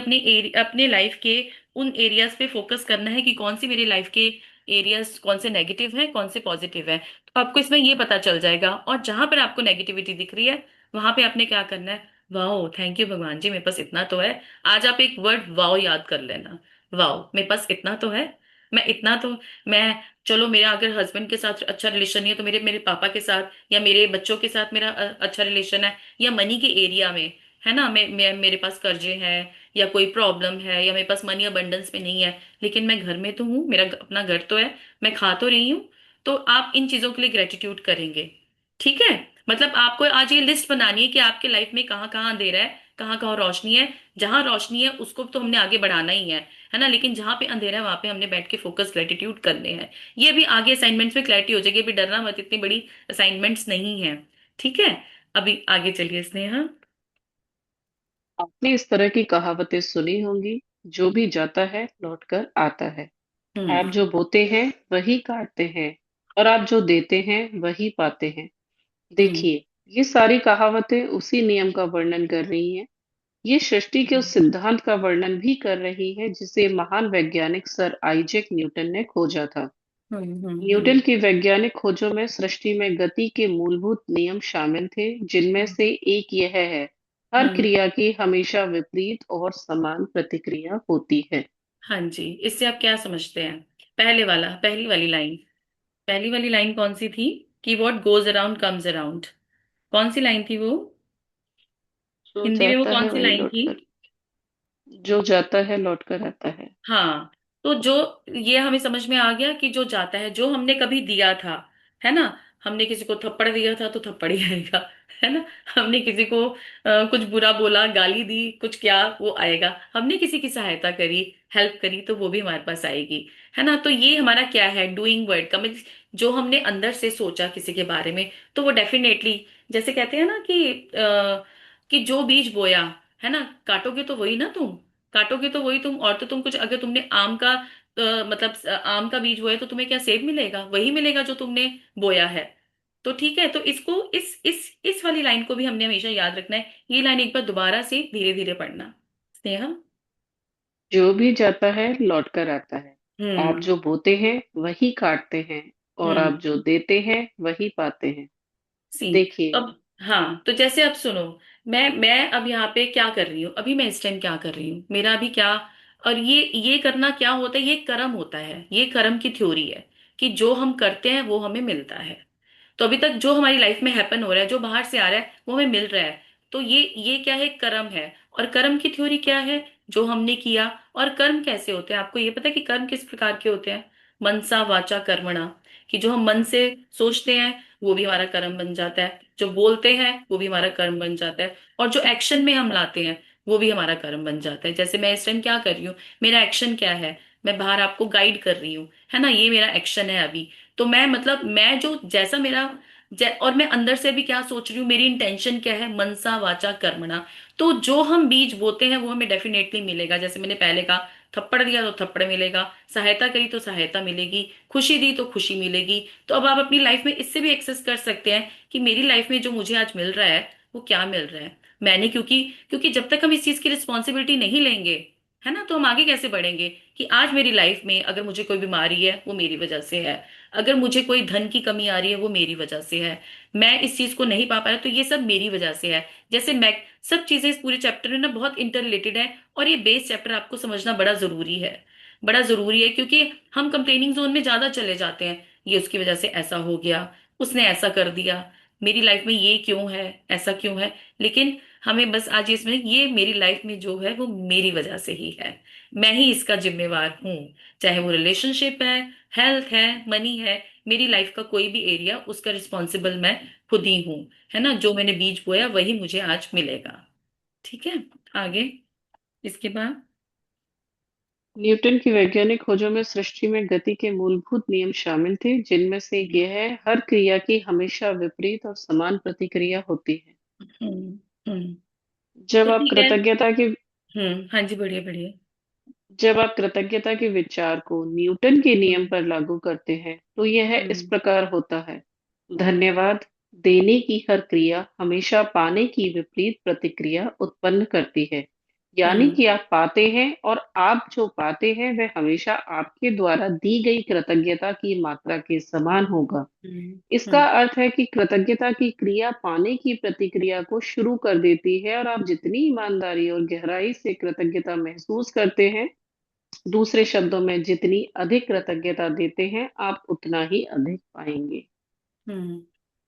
अपने लाइफ के उन एरियाज पे फोकस करना है कि कौन सी मेरी लाइफ के एरियाज, कौन से नेगेटिव है, कौन से पॉजिटिव है। तो आपको इसमें ये पता चल जाएगा, और जहां पर आपको नेगेटिविटी दिख रही है, वहां पे आपने क्या करना है? वाओ थैंक यू भगवान जी, मेरे पास इतना तो है। आज आप एक वर्ड वाओ याद कर लेना। वाओ मेरे पास इतना तो है। मैं इतना तो, मैं, चलो मेरा अगर हस्बैंड के साथ अच्छा रिलेशन नहीं है, तो मेरे मेरे पापा के साथ या मेरे बच्चों के साथ मेरा अच्छा रिलेशन है, या मनी के एरिया में, है ना, मैं मेरे पास कर्जे हैं, या कोई प्रॉब्लम है, या मेरे पास मनी अबंडेंस में नहीं है, लेकिन मैं घर में तो हूँ, मेरा अपना घर तो है, मैं खा तो रही हूँ। तो आप इन चीजों के लिए ग्रेटिट्यूड करेंगे। ठीक है। मतलब आपको आज ये लिस्ट बनानी है कि आपके लाइफ में कहाँ कहाँ अंधेरा है, कहाँ कहाँ रोशनी है। जहां रोशनी है उसको तो हमने आगे बढ़ाना ही है ना, लेकिन जहां पे अंधेरा है वहां पे हमने बैठ के फोकस ग्रेटिट्यूड करने हैं। ये भी आगे असाइनमेंट्स में क्लैरिटी हो जाएगी, अभी डरना मत, इतनी बड़ी असाइनमेंट्स नहीं है। ठीक है। अभी आगे चलिए स्नेहा। आपने इस तरह की कहावतें सुनी होंगी, जो भी जाता है लौट कर आता है। हम्म। आप जो बोते हैं वही काटते हैं, और आप जो देते हैं वही पाते हैं। हम्म। देखिए, ये सारी कहावतें उसी नियम का वर्णन कर रही हैं। ये सृष्टि के उस सिद्धांत का वर्णन भी कर रही है जिसे महान वैज्ञानिक सर आइजैक न्यूटन ने खोजा था। हम्म। न्यूटन की वैज्ञानिक खोजों में सृष्टि में गति के मूलभूत नियम शामिल थे, जिनमें से एक यह है, हर हम्म। क्रिया की हमेशा विपरीत और समान प्रतिक्रिया होती है। हाँ जी, इससे आप क्या समझते हैं? पहले वाला, पहली वाली लाइन, पहली वाली लाइन कौन सी थी? कि what goes around comes around. कौन सी लाइन थी वो? जो हिंदी में वो जाता कौन है सी वही लाइन लौट थी? कर, जो जाता है लौट कर आता है। हाँ। तो जो, ये हमें समझ में आ गया कि जो जाता है, जो हमने कभी दिया था, है ना, हमने किसी को थप्पड़ दिया था तो थप्पड़ ही आएगा। है ना। हमने किसी को कुछ बुरा बोला, गाली दी, कुछ क्या, वो आएगा। हमने किसी की सहायता करी, हेल्प करी, तो वो भी हमारे पास आएगी। है ना। तो ये हमारा क्या है, डूइंग वर्ड का मतलब, जो हमने अंदर से सोचा किसी के बारे में, तो वो डेफिनेटली, जैसे कहते हैं ना कि जो बीज बोया, है ना, काटोगे तो वही ना तुम, काटोगे तो वही तुम। और तो तुम कुछ, अगर तुमने आम का मतलब आम का बीज बोया, तो तुम्हें क्या सेब मिलेगा? वही मिलेगा जो तुमने बोया है। तो ठीक है, तो इसको, इस वाली लाइन को भी हमने हमेशा याद रखना है। ये लाइन एक बार दोबारा से धीरे धीरे पढ़ना, स्नेहा। जो भी जाता है लौट कर आता है। आप हम्म। जो बोते हैं वही काटते हैं, और हम्म। आप जो देते हैं वही पाते हैं। सी। देखिए, अब हाँ, तो जैसे अब सुनो, मैं अब यहाँ पे क्या कर रही हूँ, अभी मैं इस टाइम क्या कर रही हूँ, मेरा अभी क्या, और ये करना क्या होता है, ये कर्म होता है, ये कर्म की थ्योरी है, कि जो हम करते हैं वो हमें मिलता है। तो अभी तक जो हमारी लाइफ में हैपन हो रहा है, जो बाहर से आ रहा है, वो हमें मिल रहा है। तो ये क्या है, कर्म है। और कर्म की थ्योरी क्या है? जो हमने किया। और कर्म कैसे होते हैं, आपको ये पता है कि कर्म किस प्रकार के होते हैं? मनसा वाचा कर्मणा। कि जो हम मन से सोचते हैं वो भी हमारा कर्म बन जाता है, जो बोलते हैं वो भी हमारा कर्म बन जाता है, और जो एक्शन में हम लाते हैं वो भी हमारा कर्म बन जाता है। जैसे मैं इस टाइम क्या कर रही हूँ, मेरा एक्शन क्या है? मैं बाहर आपको गाइड कर रही हूँ, है ना, ये मेरा एक्शन है अभी। तो मैं मतलब, मैं जो जैसा मेरा और मैं अंदर से भी क्या सोच रही हूँ, मेरी इंटेंशन क्या है, मनसा वाचा कर्मणा। तो जो हम बीज बोते हैं वो हमें डेफिनेटली मिलेगा। जैसे मैंने पहले कहा, थप्पड़ दिया तो थप्पड़ मिलेगा, सहायता करी तो सहायता मिलेगी, खुशी दी तो खुशी मिलेगी। तो अब आप अपनी लाइफ में इससे भी एक्सेस कर सकते हैं कि मेरी लाइफ में जो मुझे आज मिल रहा है वो क्या मिल रहा है। मैंने, क्योंकि क्योंकि जब तक हम इस चीज की रिस्पॉन्सिबिलिटी नहीं लेंगे, है ना, तो हम आगे कैसे बढ़ेंगे? कि आज मेरी लाइफ में अगर मुझे कोई बीमारी है वो मेरी वजह से है, अगर मुझे कोई धन की कमी आ रही है वो मेरी वजह से है, मैं इस चीज को नहीं पा पा रहा, तो ये सब मेरी वजह से है। जैसे मैं, सब चीजें इस पूरे चैप्टर में ना बहुत इंटर रिलेटेड है, और ये बेस चैप्टर आपको समझना बड़ा जरूरी है, बड़ा जरूरी है। क्योंकि हम कंप्लेनिंग जोन में ज्यादा चले जाते हैं, ये उसकी वजह से ऐसा हो गया, उसने ऐसा कर दिया, मेरी लाइफ में ये क्यों है, ऐसा क्यों है। लेकिन हमें बस आज ये समझ, ये मेरी लाइफ में जो है वो मेरी वजह से ही है, मैं ही इसका जिम्मेवार हूँ। चाहे वो रिलेशनशिप है, हेल्थ है, मनी है, मेरी लाइफ का कोई भी एरिया, उसका रिस्पॉन्सिबल मैं खुद ही हूँ। है ना, जो मैंने बीज बोया वही मुझे आज मिलेगा। ठीक है। आगे, इसके बाद। न्यूटन की वैज्ञानिक खोजों में सृष्टि में गति के मूलभूत नियम शामिल थे, जिनमें से यह है, हर क्रिया की हमेशा विपरीत और समान प्रतिक्रिया होती है। हम्म। हम्म। जब तो आप ठीक है। कृतज्ञता के हाँ जी, बढ़िया बढ़िया। जब आप कृतज्ञता के विचार को न्यूटन के नियम हम्म। पर लागू करते हैं, तो यह इस हम्म। प्रकार होता है। धन्यवाद देने की हर क्रिया हमेशा पाने की विपरीत प्रतिक्रिया उत्पन्न करती है। यानी हम्म। कि आप पाते हैं, और आप जो पाते हैं वह हमेशा आपके द्वारा दी गई कृतज्ञता की मात्रा के समान होगा। हम्म। इसका हम्म। अर्थ है कि कृतज्ञता की क्रिया पाने की प्रतिक्रिया को शुरू कर देती है, और आप जितनी ईमानदारी और गहराई से कृतज्ञता महसूस करते हैं, दूसरे शब्दों में जितनी अधिक कृतज्ञता देते हैं, आप उतना ही अधिक पाएंगे। हम्म।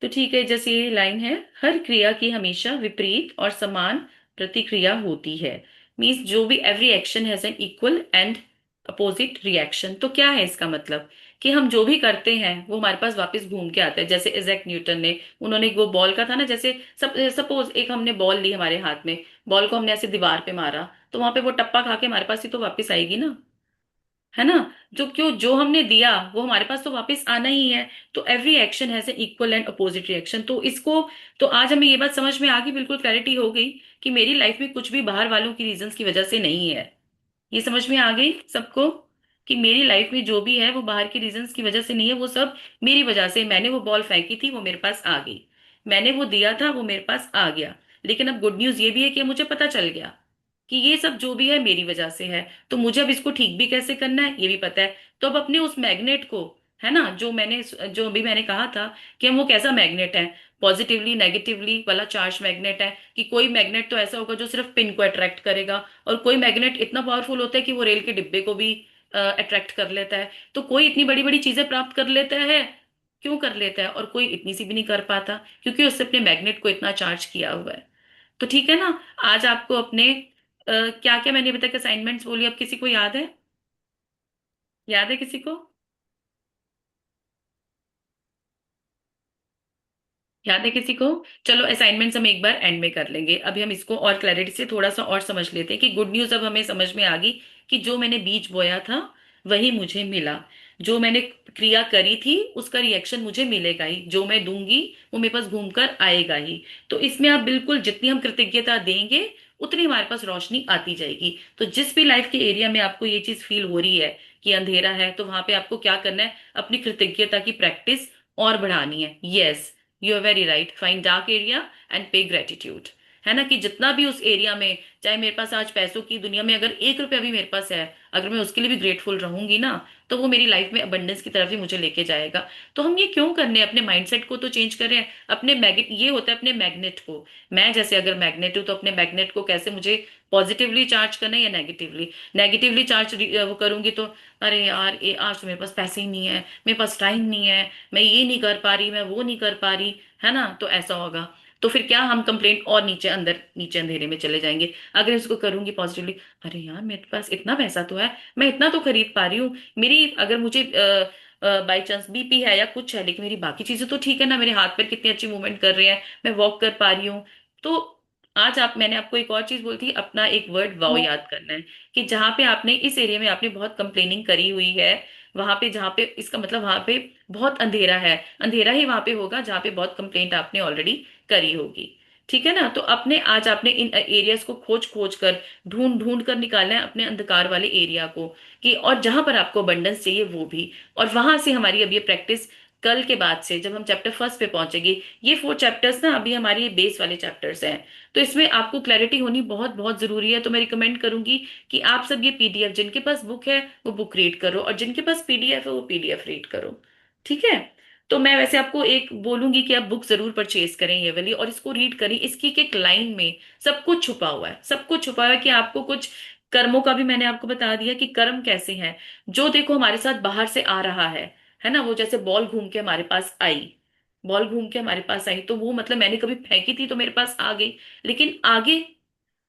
तो ठीक है, जैसे ये लाइन है, हर क्रिया की हमेशा विपरीत और समान प्रतिक्रिया होती है। मीन्स जो भी every action has an equal and opposite reaction. तो क्या है इसका मतलब? कि हम जो भी करते हैं वो हमारे पास वापस घूम के आता है। जैसे इजैक न्यूटन ने, उन्होंने वो बॉल का था ना, जैसे सपोज एक हमने बॉल ली हमारे हाथ में, बॉल को हमने ऐसे दीवार पे मारा, तो वहां पे वो टप्पा खा के हमारे पास ही तो वापस आएगी ना, है ना? जो हमने दिया वो हमारे पास तो वापस आना ही है। तो every action has an equal and opposite reaction. तो इसको, तो आज हमें ये बात समझ में आ गई, बिल्कुल क्लैरिटी हो गई कि मेरी लाइफ में कुछ भी बाहर वालों की रीजंस की वजह से नहीं है। ये समझ में आ गई सबको कि मेरी लाइफ में जो भी है वो बाहर के रीजंस की वजह से नहीं है, वो सब मेरी वजह से। मैंने वो बॉल फेंकी थी, वो मेरे पास आ गई। मैंने वो दिया था, वो मेरे पास आ गया। लेकिन अब गुड न्यूज ये भी है कि मुझे पता चल गया कि ये सब जो भी है मेरी वजह से है। तो मुझे अब इसको ठीक भी कैसे करना है ये भी पता है। तो अब अपने उस मैग्नेट को, है ना, जो अभी मैंने कहा था कि हम वो कैसा मैग्नेट है, पॉजिटिवली नेगेटिवली वाला चार्ज मैग्नेट है। कि कोई मैग्नेट तो ऐसा होगा जो सिर्फ पिन को अट्रैक्ट करेगा, और कोई मैग्नेट इतना पावरफुल होता है कि वो रेल के डिब्बे को भी अट्रैक्ट कर लेता है। तो कोई इतनी बड़ी बड़ी चीजें प्राप्त कर लेता है, क्यों कर लेता है, और कोई इतनी सी भी नहीं कर पाता, क्योंकि उसने अपने मैग्नेट को इतना चार्ज किया हुआ है। तो ठीक है ना। आज आपको अपने क्या क्या मैंने अभी तक असाइनमेंट्स बोली, अब किसी को याद है? याद है किसी को? याद है किसी को? चलो असाइनमेंट्स हम एक बार एंड में कर लेंगे। अभी हम इसको और क्लैरिटी से थोड़ा सा और समझ लेते हैं कि गुड न्यूज अब हमें समझ में आ गई कि जो मैंने बीज बोया था वही मुझे मिला। जो मैंने क्रिया करी थी उसका रिएक्शन मुझे मिलेगा ही, जो मैं दूंगी वो मेरे पास घूमकर आएगा ही। तो इसमें आप बिल्कुल जितनी हम कृतज्ञता देंगे उतनी हमारे पास रोशनी आती जाएगी। तो जिस भी लाइफ के एरिया में आपको ये चीज फील हो रही है कि अंधेरा है, तो वहां पे आपको क्या करना है, अपनी कृतज्ञता की प्रैक्टिस और बढ़ानी है। Yes, you are very right, find dark area and pay gratitude. है ना, कि जितना भी उस एरिया में, चाहे मेरे पास आज पैसों की दुनिया में अगर 1 रुपया भी मेरे पास है, अगर मैं उसके लिए भी ग्रेटफुल रहूंगी ना, तो वो मेरी लाइफ में अबंडेंस की तरफ ही मुझे लेके जाएगा। तो हम ये क्यों करने, अपने माइंडसेट को तो चेंज करें। अपने मैग्नेट, ये होता है अपने मैग्नेट को, मैं जैसे अगर मैग्नेट हूं तो अपने मैग्नेट को कैसे मुझे पॉजिटिवली चार्ज करना है या नेगेटिवली। नेगेटिवली चार्ज वो करूंगी तो, अरे यार ये आज तो मेरे पास पैसे ही नहीं है, मेरे पास टाइम नहीं है, मैं ये नहीं कर पा रही, मैं वो नहीं कर पा रही, है ना, तो ऐसा होगा। तो फिर क्या, हम कंप्लेंट और नीचे अंदर नीचे अंधेरे में चले जाएंगे। अगर इसको करूंगी पॉजिटिवली, अरे यार मेरे पास इतना पैसा तो है, मैं इतना तो खरीद पा रही हूँ, मेरी अगर मुझे बाई चांस बीपी है या कुछ है, लेकिन मेरी बाकी चीजें तो ठीक है ना, मेरे हाथ पैर कितनी अच्छी मूवमेंट कर रहे हैं, मैं वॉक कर पा रही हूँ। तो आज आप, मैंने आपको एक और चीज बोली थी, अपना एक वर्ड वाओ याद करना है। कि जहां पे आपने इस एरिया में आपने बहुत कंप्लेनिंग करी हुई है, वहां पे जहां पे इसका मतलब वहां पे बहुत अंधेरा है, अंधेरा ही वहां पे होगा जहां पे बहुत कंप्लेंट आपने ऑलरेडी करी होगी। ठीक है ना। तो अपने आज आपने इन एरियाज को खोज खोज कर, ढूंढ ढूंढ कर निकालना है अपने अंधकार वाले एरिया को, कि और जहां पर आपको अबंडेंस चाहिए वो भी। और वहां से हमारी अब ये प्रैक्टिस, कल के बाद से जब हम चैप्टर फर्स्ट पे पहुंचेंगे, ये 4 चैप्टर्स ना अभी हमारे ये बेस वाले चैप्टर्स हैं, तो इसमें आपको क्लैरिटी होनी बहुत बहुत जरूरी है। तो मैं रिकमेंड करूंगी कि आप सब ये पीडीएफ, जिनके पास बुक है वो बुक रीड करो, और जिनके पास पीडीएफ है वो पीडीएफ रीड करो। ठीक है। तो मैं वैसे आपको एक बोलूंगी कि आप बुक जरूर परचेज करें ये वाली, और इसको रीड करें। इसकी एक लाइन में सब कुछ छुपा हुआ है, सब कुछ छुपा हुआ है। कि आपको कुछ कर्मों का भी मैंने आपको बता दिया कि कर्म कैसे हैं। जो देखो हमारे साथ बाहर से आ रहा है ना, वो जैसे बॉल घूम के हमारे पास आई, बॉल घूम के हमारे पास आई, तो वो मतलब मैंने कभी फेंकी थी तो मेरे पास आ गई। लेकिन आगे,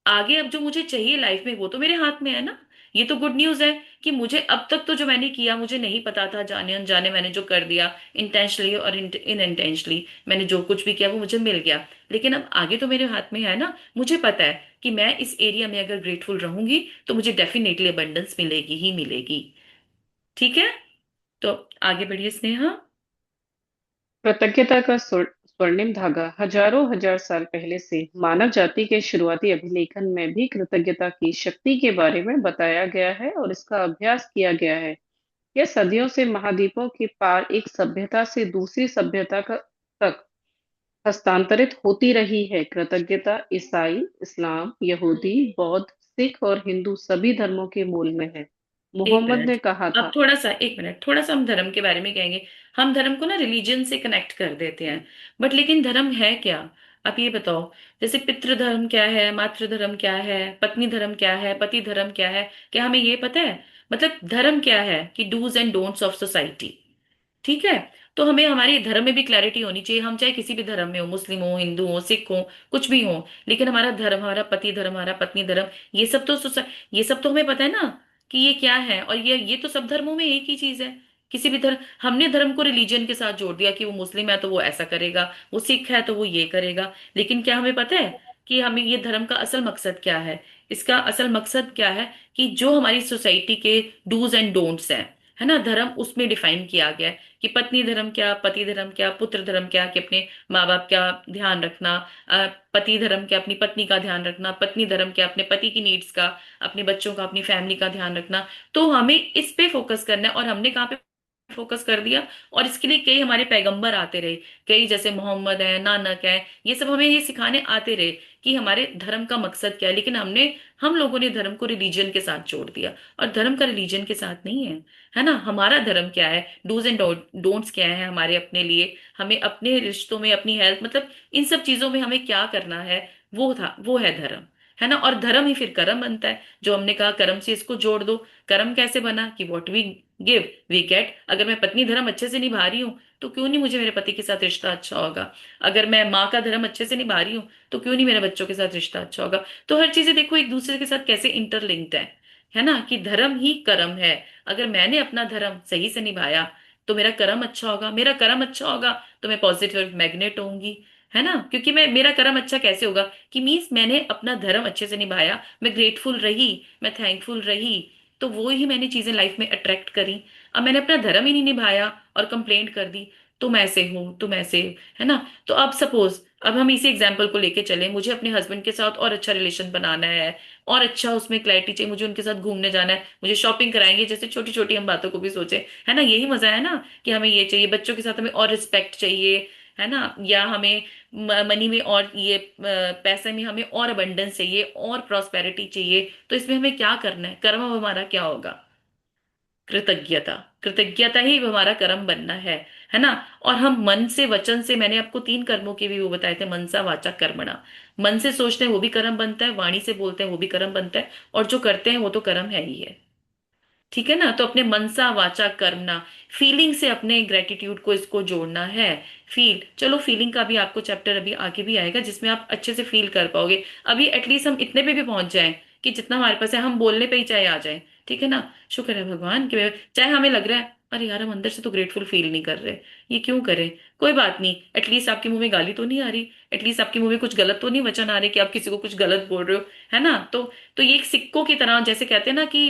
आगे अब जो मुझे चाहिए लाइफ में वो तो मेरे हाथ में है ना। ये तो गुड न्यूज है कि मुझे अब तक तो जो मैंने किया, मुझे नहीं पता था, जाने अनजाने मैंने जो कर दिया, इंटेंशनली और इन इंटेंशनली मैंने जो कुछ भी किया वो मुझे मिल गया। लेकिन अब आगे तो मेरे हाथ में है ना। मुझे पता है कि मैं इस एरिया में अगर ग्रेटफुल रहूंगी तो मुझे डेफिनेटली अबंडेंस मिलेगी ही मिलेगी। ठीक है। तो आगे बढ़िए स्नेहा। कृतज्ञता का स्वर्णिम धागा हजारों हजार साल पहले से मानव जाति के शुरुआती अभिलेखन में भी कृतज्ञता की शक्ति के बारे में बताया गया है और इसका अभ्यास किया गया है। यह सदियों से महाद्वीपों के पार एक सभ्यता से दूसरी सभ्यता तक हस्तांतरित होती रही है। कृतज्ञता ईसाई, इस्लाम, यहूदी, बौद्ध, सिख और हिंदू सभी धर्मों के मूल में है। एक मोहम्मद मिनट, ने कहा अब था। थोड़ा सा, एक मिनट, थोड़ा सा हम धर्म के बारे में कहेंगे। हम धर्म को ना रिलीजन से कनेक्ट कर देते हैं, बट लेकिन धर्म है क्या? आप ये बताओ। जैसे पितृ धर्म क्या है, मातृ धर्म क्या है, पत्नी धर्म क्या है, पति धर्म क्या है, क्या हमें ये पता है? मतलब धर्म क्या है कि dos and don'ts of society. ठीक है। तो हमें हमारे धर्म में भी क्लैरिटी होनी चाहिए, हम चाहे किसी भी धर्म में हो, मुस्लिम हो, हिंदू हो, सिख हो, कुछ भी हो, लेकिन हमारा धर्म, हमारा पति धर्म, हमारा पत्नी धर्म, ये सब तो ये सब तो हमें पता है ना कि ये क्या है। और ये तो सब धर्मों में एक ही चीज है। किसी भी धर्म, हमने धर्म को रिलीजन के साथ जोड़ दिया कि वो मुस्लिम है तो वो ऐसा करेगा, वो सिख है तो वो ये करेगा। लेकिन क्या हमें पता है कि हमें ये धर्म का असल मकसद क्या है? इसका असल मकसद क्या है कि जो हमारी सोसाइटी के डूज एंड डोंट्स हैं, है ना, धर्म उसमें डिफाइन किया गया है कि पत्नी धर्म क्या, पति धर्म क्या, पुत्र धर्म क्या, कि अपने माँ बाप का ध्यान रखना, पति धर्म क्या, अपनी पत्नी का ध्यान रखना, पत्नी धर्म क्या, अपने पति की नीड्स का, अपने बच्चों का, अपनी फैमिली का ध्यान रखना। तो हमें इस पे फोकस करना है। और हमने कहाँ पे फोकस कर दिया? और इसके लिए कई हमारे पैगंबर आते रहे, कई जैसे मोहम्मद है, नानक है, ये सब हमें ये सिखाने आते रहे कि हमारे धर्म का मकसद क्या है। लेकिन हम लोगों ने धर्म को रिलीजन के साथ जोड़ दिया, और धर्म का रिलीजन के साथ नहीं है। है ना, हमारा धर्म क्या है, डूज एंड डोंट्स क्या है हमारे अपने लिए, हमें अपने रिश्तों में, अपनी हेल्थ, मतलब इन सब चीजों में हमें क्या करना है, वो है धर्म। है ना, और धर्म ही फिर कर्म बनता है, जो हमने कहा कर्म से इसको जोड़ दो। कर्म कैसे बना कि what we give we get. अगर मैं पत्नी धर्म अच्छे से निभा रही हूँ तो क्यों नहीं मुझे मेरे पति के साथ रिश्ता अच्छा होगा? अगर मैं माँ का धर्म अच्छे से निभा रही हूँ तो क्यों नहीं मेरे बच्चों के साथ रिश्ता अच्छा होगा? तो हर चीजें देखो एक दूसरे के साथ कैसे इंटरलिंक्ड है ना, कि धर्म ही कर्म है। अगर मैंने अपना धर्म सही से निभाया तो मेरा कर्म अच्छा होगा, मेरा कर्म अच्छा होगा तो मैं पॉजिटिव मैग्नेट होंगी। है ना, क्योंकि मैं, मेरा कर्म अच्छा कैसे होगा कि मीन्स मैंने अपना धर्म अच्छे से निभाया, मैं ग्रेटफुल रही, मैं थैंकफुल रही, तो वो ही मैंने चीजें लाइफ में अट्रैक्ट करी। अब मैंने अपना धर्म ही नहीं निभाया और कंप्लेंट कर दी, तुम ऐसे हो, तुम ऐसे, है ना। तो अब सपोज, अब हम इसी एग्जाम्पल को लेके चले, मुझे अपने हस्बैंड के साथ और अच्छा रिलेशन बनाना है, और अच्छा उसमें क्लैरिटी चाहिए, मुझे उनके साथ घूमने जाना है, मुझे शॉपिंग कराएंगे, जैसे छोटी छोटी हम बातों को भी सोचे, है ना, यही मजा है ना, कि हमें ये चाहिए, बच्चों के साथ हमें और रिस्पेक्ट चाहिए, है ना, या हमें मनी में और ये पैसे में हमें और अबंडेंस चाहिए, और प्रॉस्पेरिटी चाहिए। तो इसमें हमें क्या करना है? कर्म अब हमारा क्या होगा? कृतज्ञता। कृतज्ञता ही हमारा कर्म बनना है ना। और हम मन से, वचन से, मैंने आपको 3 कर्मों के भी वो बताए थे, मनसा वाचा कर्मणा। मन से सोचते हैं वो भी कर्म बनता है, वाणी से बोलते हैं वो भी कर्म बनता है, और जो करते हैं वो तो कर्म है ही है। ठीक है ना, तो अपने मनसा वाचा कर्मणा, फीलिंग से अपने ग्रेटिट्यूड को, इसको जोड़ना है। फील, चलो फीलिंग का भी आपको चैप्टर अभी आगे भी आएगा जिसमें आप अच्छे से फील कर पाओगे। अभी एटलीस्ट हम इतने पे भी पहुंच जाएं कि जितना हमारे पास है हम बोलने पे ही चाहे आ जाए। ठीक है ना, शुक्र है भगवान कि चाहे हमें लग रहा है अरे यार हम अंदर से तो ग्रेटफुल फील नहीं कर रहे, ये क्यों करें? कोई बात नहीं, एटलीस्ट आपके मुंह में गाली तो नहीं आ रही, एटलीस्ट आपके मुंह में कुछ गलत तो नहीं वचन आ रहे कि आप किसी को कुछ गलत बोल रहे हो। है ना, तो ये एक सिक्कों की तरह, जैसे कहते हैं ना कि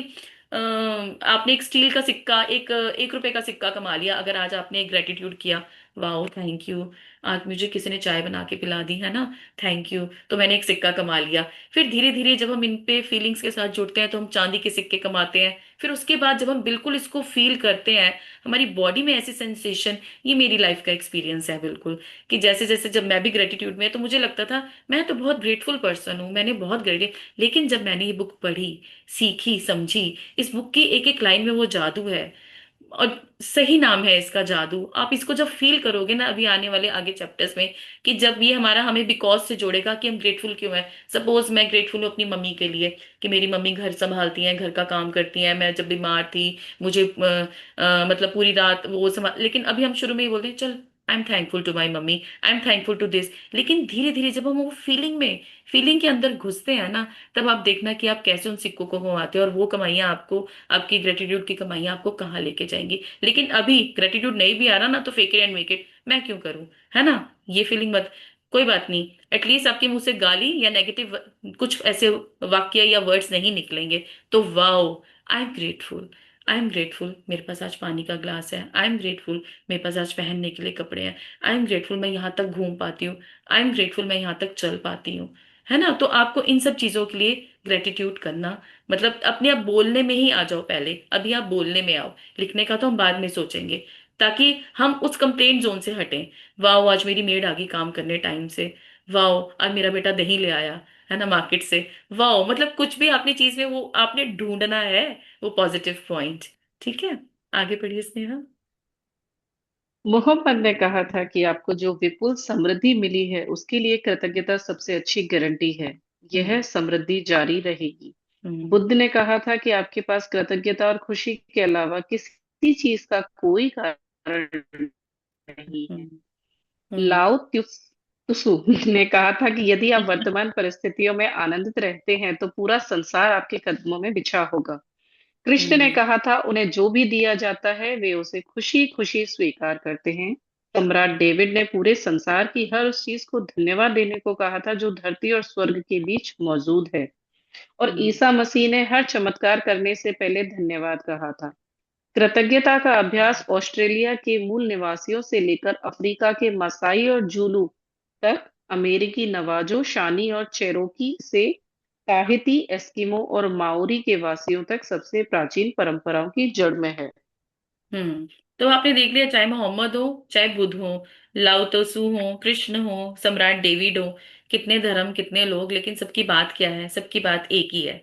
आपने एक स्टील का सिक्का, एक रुपए का सिक्का कमा लिया, अगर आज आपने एक ग्रेटिट्यूड किया, वाओ थैंक यू, आज मुझे किसी ने चाय बना के पिला दी, है ना, थैंक यू, तो मैंने एक सिक्का कमा लिया। फिर धीरे धीरे जब हम इन पे फीलिंग्स के साथ जुड़ते हैं तो हम चांदी के सिक्के कमाते हैं। फिर उसके बाद जब हम बिल्कुल इसको फील करते हैं, हमारी बॉडी में ऐसी सेंसेशन, ये मेरी लाइफ का एक्सपीरियंस है बिल्कुल, कि जैसे जैसे जब मैं भी ग्रेटिट्यूड में, तो मुझे लगता था मैं तो बहुत ग्रेटफुल पर्सन हूँ, मैंने बहुत ग्रेट, लेकिन जब मैंने ये बुक पढ़ी, सीखी, समझी, इस बुक की एक एक लाइन में वो जादू है। और सही नाम है इसका जादू। आप इसको जब फील करोगे ना अभी आने वाले आगे चैप्टर्स में, कि जब ये हमारा, हमें बिकॉज से जोड़ेगा कि हम ग्रेटफुल क्यों है। सपोज मैं ग्रेटफुल हूँ अपनी मम्मी के लिए, कि मेरी मम्मी घर संभालती हैं, घर का काम करती हैं, मैं जब बीमार थी मुझे मतलब पूरी रात वो संभाल, लेकिन अभी हम शुरू में ही बोलते हैं चल I am thankful to my mummy, I am thankful to this. लेकिन धीरे धीरे जब हम वो फीलिंग में, फीलिंग के अंदर घुसते हैं ना, तब आप देखना कि आप कैसे उन सिक्कों को घुमाते हो, और वो कमाइयां आपको, आपकी ग्रेटिट्यूड की कमाइयां आपको कहाँ लेके जाएंगी। लेकिन अभी ग्रेटिट्यूड नहीं भी आ रहा ना, तो fake it and make it, मैं क्यों करूं, है ना, ये फीलिंग मत, कोई बात नहीं, एटलीस्ट आपके मुंह से गाली या नेगेटिव कुछ ऐसे वाक्य या वर्ड्स नहीं निकलेंगे। तो wow, I am grateful, I am grateful मेरे पास आज पानी का ग्लास है, आई एम ग्रेटफुल मेरे पास आज पहनने के लिए कपड़े हैं, आई एम ग्रेटफुल मैं यहाँ तक घूम पाती हूँ, आई एम ग्रेटफुल मैं यहाँ तक चल पाती हूँ। है ना, तो आपको इन सब चीजों के लिए ग्रेटिट्यूड करना, मतलब अपने आप बोलने में ही आ जाओ पहले, अभी आप बोलने में आओ, लिखने का तो हम बाद में सोचेंगे, ताकि हम उस कंप्लेंट जोन से हटें। वाओ आज मेरी मेड आ गई काम करने टाइम से, वाओ आज मेरा बेटा दही ले आया, है ना, मार्केट से, वाओ, मतलब कुछ भी आपने चीज में वो आपने ढूंढना है, वो पॉजिटिव पॉइंट। ठीक है, आगे बढ़िए स्नेहा। मोहम्मद ने कहा था कि आपको जो विपुल समृद्धि मिली है उसके लिए कृतज्ञता सबसे अच्छी गारंटी है। यह हम्म। समृद्धि जारी रहेगी। हम्म। बुद्ध ने कहा था कि आपके पास कृतज्ञता और खुशी के अलावा किसी चीज का कोई कारण नहीं है। हम्म। हम्म। लाओ त्सु ने कहा था कि यदि आप वर्तमान परिस्थितियों में आनंदित रहते हैं तो पूरा संसार आपके कदमों में बिछा होगा। कृष्ण ने हम्म। कहा था उन्हें जो भी दिया जाता है वे उसे खुशी खुशी स्वीकार करते हैं। सम्राट डेविड ने पूरे संसार की हर उस चीज को धन्यवाद देने को कहा था जो धरती और स्वर्ग के बीच मौजूद है। और हम्म। ईसा मसीह ने हर चमत्कार करने से पहले धन्यवाद कहा था। कृतज्ञता का अभ्यास ऑस्ट्रेलिया के मूल निवासियों से लेकर अफ्रीका के मसाई और जूलू तक, अमेरिकी नवाजो, शानी और चेरोकी से ताहिती, एस्किमो और माओरी के वासियों तक सबसे प्राचीन परंपराओं की जड़ में है। हम्म। तो आपने देख लिया, चाहे मोहम्मद हो, चाहे बुद्ध हो, लाओ त्सु हो, कृष्ण हो, सम्राट डेविड हो, कितने धर्म, कितने लोग, लेकिन सबकी बात क्या है? सबकी बात एक ही है।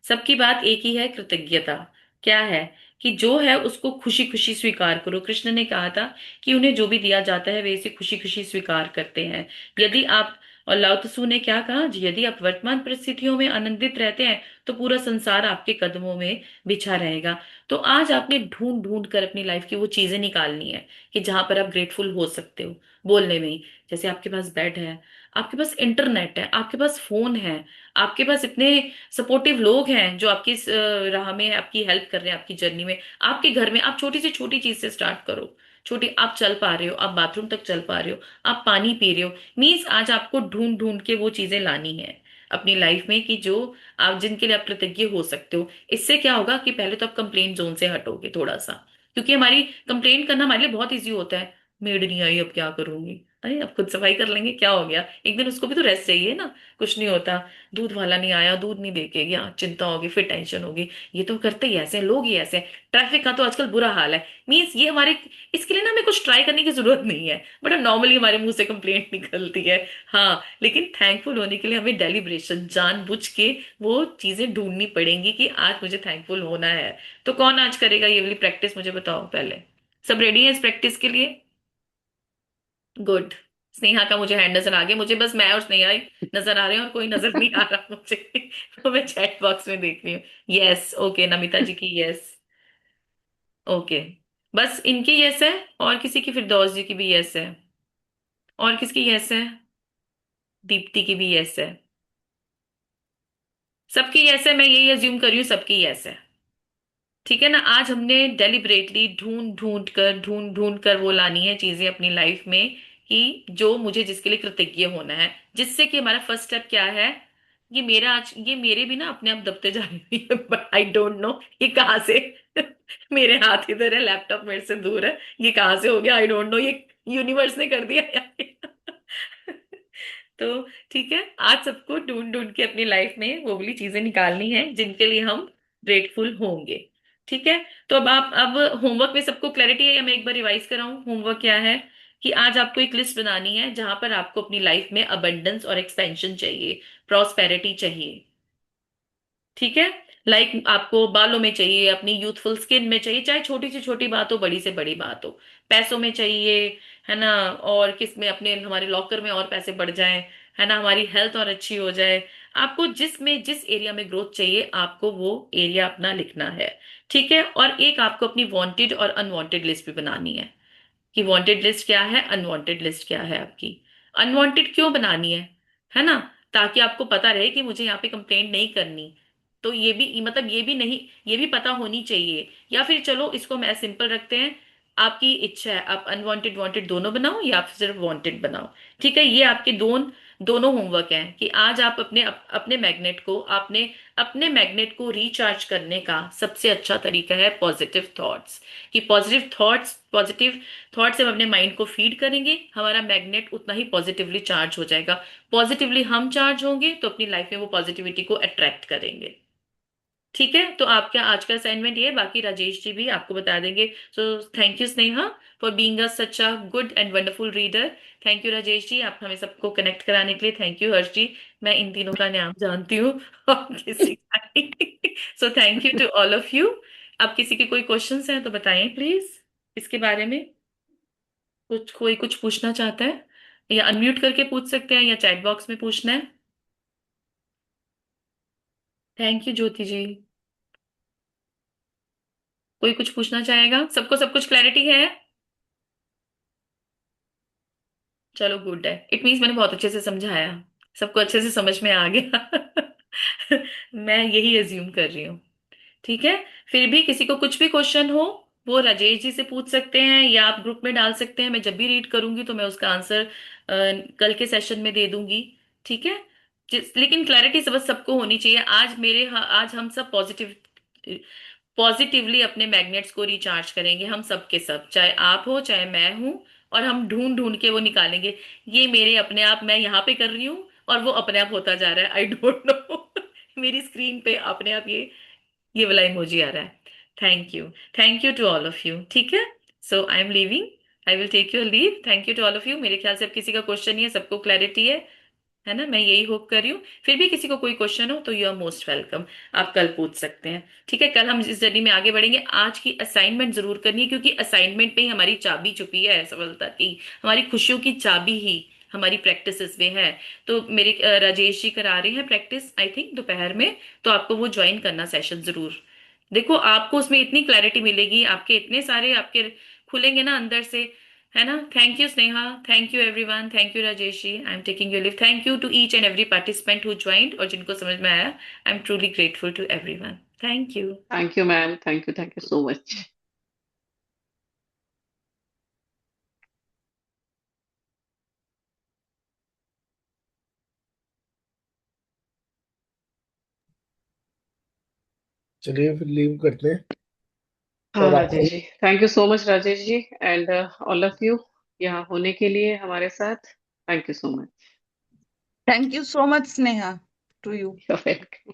सबकी बात एक ही है, कृतज्ञता। क्या है? कि जो है उसको खुशी खुशी स्वीकार करो। कृष्ण ने कहा था कि उन्हें जो भी दिया जाता है वे इसे खुशी खुशी स्वीकार करते हैं। यदि आप, और लाओ त्सु ने क्या कहा, यदि आप वर्तमान परिस्थितियों में आनंदित रहते हैं तो पूरा संसार आपके कदमों में बिछा रहेगा। तो आज आपने ढूंढ ढूंढ कर अपनी लाइफ की वो चीजें निकालनी है कि जहां पर आप ग्रेटफुल हो सकते हो बोलने में ही। जैसे आपके पास बेड है, आपके पास इंटरनेट है, आपके पास फोन है, आपके पास इतने सपोर्टिव लोग हैं जो आपकी इस, राह में आपकी हेल्प कर रहे हैं, आपकी जर्नी में। आपके घर में आप छोटी से छोटी चीज से स्टार्ट करो। छोटी, आप चल पा रहे हो, आप बाथरूम तक चल पा रहे हो, आप पानी पी रहे हो, मीन्स आज आपको ढूंढ ढूंढ के वो चीजें लानी है अपनी लाइफ में कि जो आप, जिनके लिए आप कृतज्ञ हो सकते हो। इससे क्या होगा कि पहले तो आप कंप्लेंट जोन से हटोगे थोड़ा सा, क्योंकि हमारी कंप्लेंट करना हमारे लिए बहुत इजी होता है। मेड नहीं आई, अब क्या करूंगी? अरे अब खुद सफाई कर लेंगे, क्या हो गया? एक दिन उसको भी तो रेस्ट चाहिए ना। कुछ नहीं होता, दूध वाला नहीं आया, दूध नहीं देके गया, चिंता होगी, फिर टेंशन होगी। ये तो करते ही ऐसे हैं, लोग ही ऐसे हैं। ट्रैफिक का तो आजकल बुरा हाल है। मीन्स ये हमारे, इसके लिए ना हमें कुछ ट्राई करने की जरूरत नहीं है, बट नॉर्मली हमारे मुंह से कंप्लेंट निकलती है। हाँ, लेकिन थैंकफुल होने के लिए हमें डेलिब्रेशन, जानबूझ के वो चीजें ढूंढनी पड़ेंगी कि आज मुझे थैंकफुल होना है। तो कौन आज करेगा ये वाली प्रैक्टिस, मुझे बताओ पहले। सब रेडी है इस प्रैक्टिस के लिए? गुड। स्नेहा का मुझे हैंड नजर आ गया, मुझे बस मैं और स्नेहा ही नजर आ रहे हैं और कोई नजर नहीं आ रहा मुझे। तो मैं चैट बॉक्स में देख रही हूँ। यस, ओके, नमिता जी की यस। ओके, बस इनकी यस है, और किसी की, फिरदौस जी की भी यस है, और किसकी यस है? दीप्ति की भी यस है। सबकी यस है, मैं यही अज्यूम कर रही हूँ, सबकी यस है। ठीक है ना। आज हमने डेलिबरेटली ढूंढ ढूंढ कर वो लानी है चीजें अपनी लाइफ में कि जो मुझे, जिसके लिए कृतज्ञ होना है। जिससे कि हमारा फर्स्ट स्टेप क्या है? ये मेरा आज, ये मेरे भी ना अपने आप दबते जा रही है, बट आई डोंट नो ये कहाँ से। मेरे हाथ इधर है, लैपटॉप मेरे से दूर है, ये कहाँ से हो गया? आई डोंट नो, ये यूनिवर्स ने कर दिया यार। तो ठीक है, आज सबको ढूंढ ढूंढ के अपनी लाइफ में वो वाली चीजें निकालनी है जिनके लिए हम ग्रेटफुल होंगे। ठीक है। तो अब आप, अब होमवर्क में सबको क्लैरिटी है, या मैं एक बार रिवाइज कराऊं? होमवर्क क्या है कि आज आपको एक लिस्ट बनानी है जहां पर आपको अपनी लाइफ में अबंडेंस और एक्सपेंशन चाहिए, प्रॉस्पेरिटी चाहिए। ठीक है। लाइक आपको बालों में चाहिए, अपनी यूथफुल स्किन में चाहिए, चाहे छोटी से छोटी बात हो, बड़ी से बड़ी बात हो। पैसों में चाहिए, है ना, और किस में, अपने हमारे लॉकर में और पैसे बढ़ जाएं, है ना, हमारी हेल्थ और अच्छी हो जाए। आपको जिसमें, जिस एरिया में ग्रोथ चाहिए, आपको वो एरिया अपना लिखना है। ठीक है। और एक आपको अपनी वांटेड और अनवांटेड लिस्ट भी बनानी है कि वांटेड लिस्ट क्या है, अनवांटेड लिस्ट क्या है आपकी। अनवांटेड क्यों बनानी है ना? ताकि आपको पता रहे कि मुझे यहाँ पे कंप्लेंट नहीं करनी। तो ये भी, मतलब ये भी नहीं, ये भी पता होनी चाहिए। या फिर चलो इसको मैं सिंपल रखते हैं, आपकी इच्छा है, आप अनवांटेड वांटेड दोनों बनाओ या फिर सिर्फ वांटेड बनाओ। ठीक है। ये आपके दोनों होमवर्क हैं कि आज आप अपने मैग्नेट को, अपने मैग्नेट को रिचार्ज करने का सबसे अच्छा तरीका है पॉजिटिव थॉट्स। कि पॉजिटिव थॉट से हम अपने माइंड को फीड करेंगे, हमारा मैग्नेट उतना ही पॉजिटिवली चार्ज हो जाएगा। पॉजिटिवली हम चार्ज होंगे तो अपनी लाइफ में वो पॉजिटिविटी को अट्रैक्ट करेंगे। ठीक है। तो आपका आज का असाइनमेंट ये है, बाकी राजेश जी भी आपको बता देंगे। So thank you Sneha for being a such a good and wonderful reader. Thank you Rajesh ji, आप हमें सबको कनेक्ट कराने के लिए। थैंक यू हर्ष जी, मैं इन तीनों का नाम जानती हूँ और किसी का नहीं। So thank you to all of you. अब किसी के कोई क्वेश्चंस हैं तो बताएं प्लीज इसके बारे में। कुछ, कोई कुछ पूछना चाहता है, या अनम्यूट करके पूछ सकते हैं, या चैट बॉक्स में पूछना है। थैंक यू ज्योति जी। कोई कुछ पूछना चाहेगा? सबको सब कुछ क्लैरिटी है? चलो गुड है, इट मीन्स मैंने बहुत अच्छे से समझाया, सबको अच्छे से समझ में आ गया। मैं यही अज्यूम कर रही हूँ। ठीक है। फिर भी किसी को कुछ भी क्वेश्चन हो, वो राजेश जी से पूछ सकते हैं या आप ग्रुप में डाल सकते हैं। मैं जब भी रीड करूंगी तो मैं उसका आंसर कल के सेशन में दे दूंगी। ठीक है। लेकिन क्लैरिटी बस सबको होनी चाहिए। आज हम सब पॉजिटिवली अपने मैग्नेट्स को रिचार्ज करेंगे, हम सब के सब, चाहे आप हो चाहे मैं हूं। और हम ढूंढ ढूंढ के वो निकालेंगे। ये मेरे अपने आप, मैं यहाँ पे कर रही हूँ और वो अपने आप होता जा रहा है, आई डोंट नो। मेरी स्क्रीन पे अपने आप ये वाला इमोजी आ रहा है। Thank you to all of you. ठीक है। So I am leaving, I will take your leave. Thank you to all of you. मेरे ख्याल से अब किसी का क्वेश्चन नहीं है, सबको क्लैरिटी है ना? मैं यही होप कर रही हूँ। फिर भी किसी को कोई क्वेश्चन हो तो यू आर मोस्ट वेलकम, आप कल पूछ सकते हैं। ठीक है, कल हम इस जर्नी में आगे बढ़ेंगे। आज की असाइनमेंट जरूर करनी है, क्योंकि असाइनमेंट पे ही हमारी चाबी छुपी है सफलता की। हमारी खुशियों की चाबी ही हमारी प्रैक्टिस में है। तो मेरे राजेश जी करा रहे हैं प्रैक्टिस, आई थिंक दोपहर में। तो आपको वो ज्वाइन करना सेशन जरूर। देखो, आपको उसमें इतनी क्लैरिटी मिलेगी, आपके इतने सारे आपके खुलेंगे ना अंदर से, है ना? Thank you Sneha, thank you everyone, thank you Rajesh ji, I am taking your leave. Thank you to each and every participant who joined, और जिनको समझ में आया, I am truly grateful to everyone. Thank you. Thank you ma'am, thank you so much. चलिए फिर leave करते हैं। हाँ और राजेश आपको ji, thank you so much Rajesh ji, and all of you यहाँ होने के लिए हमारे साथ। Thank you so much. Thank you so much, Sneha, to you. Your welcome.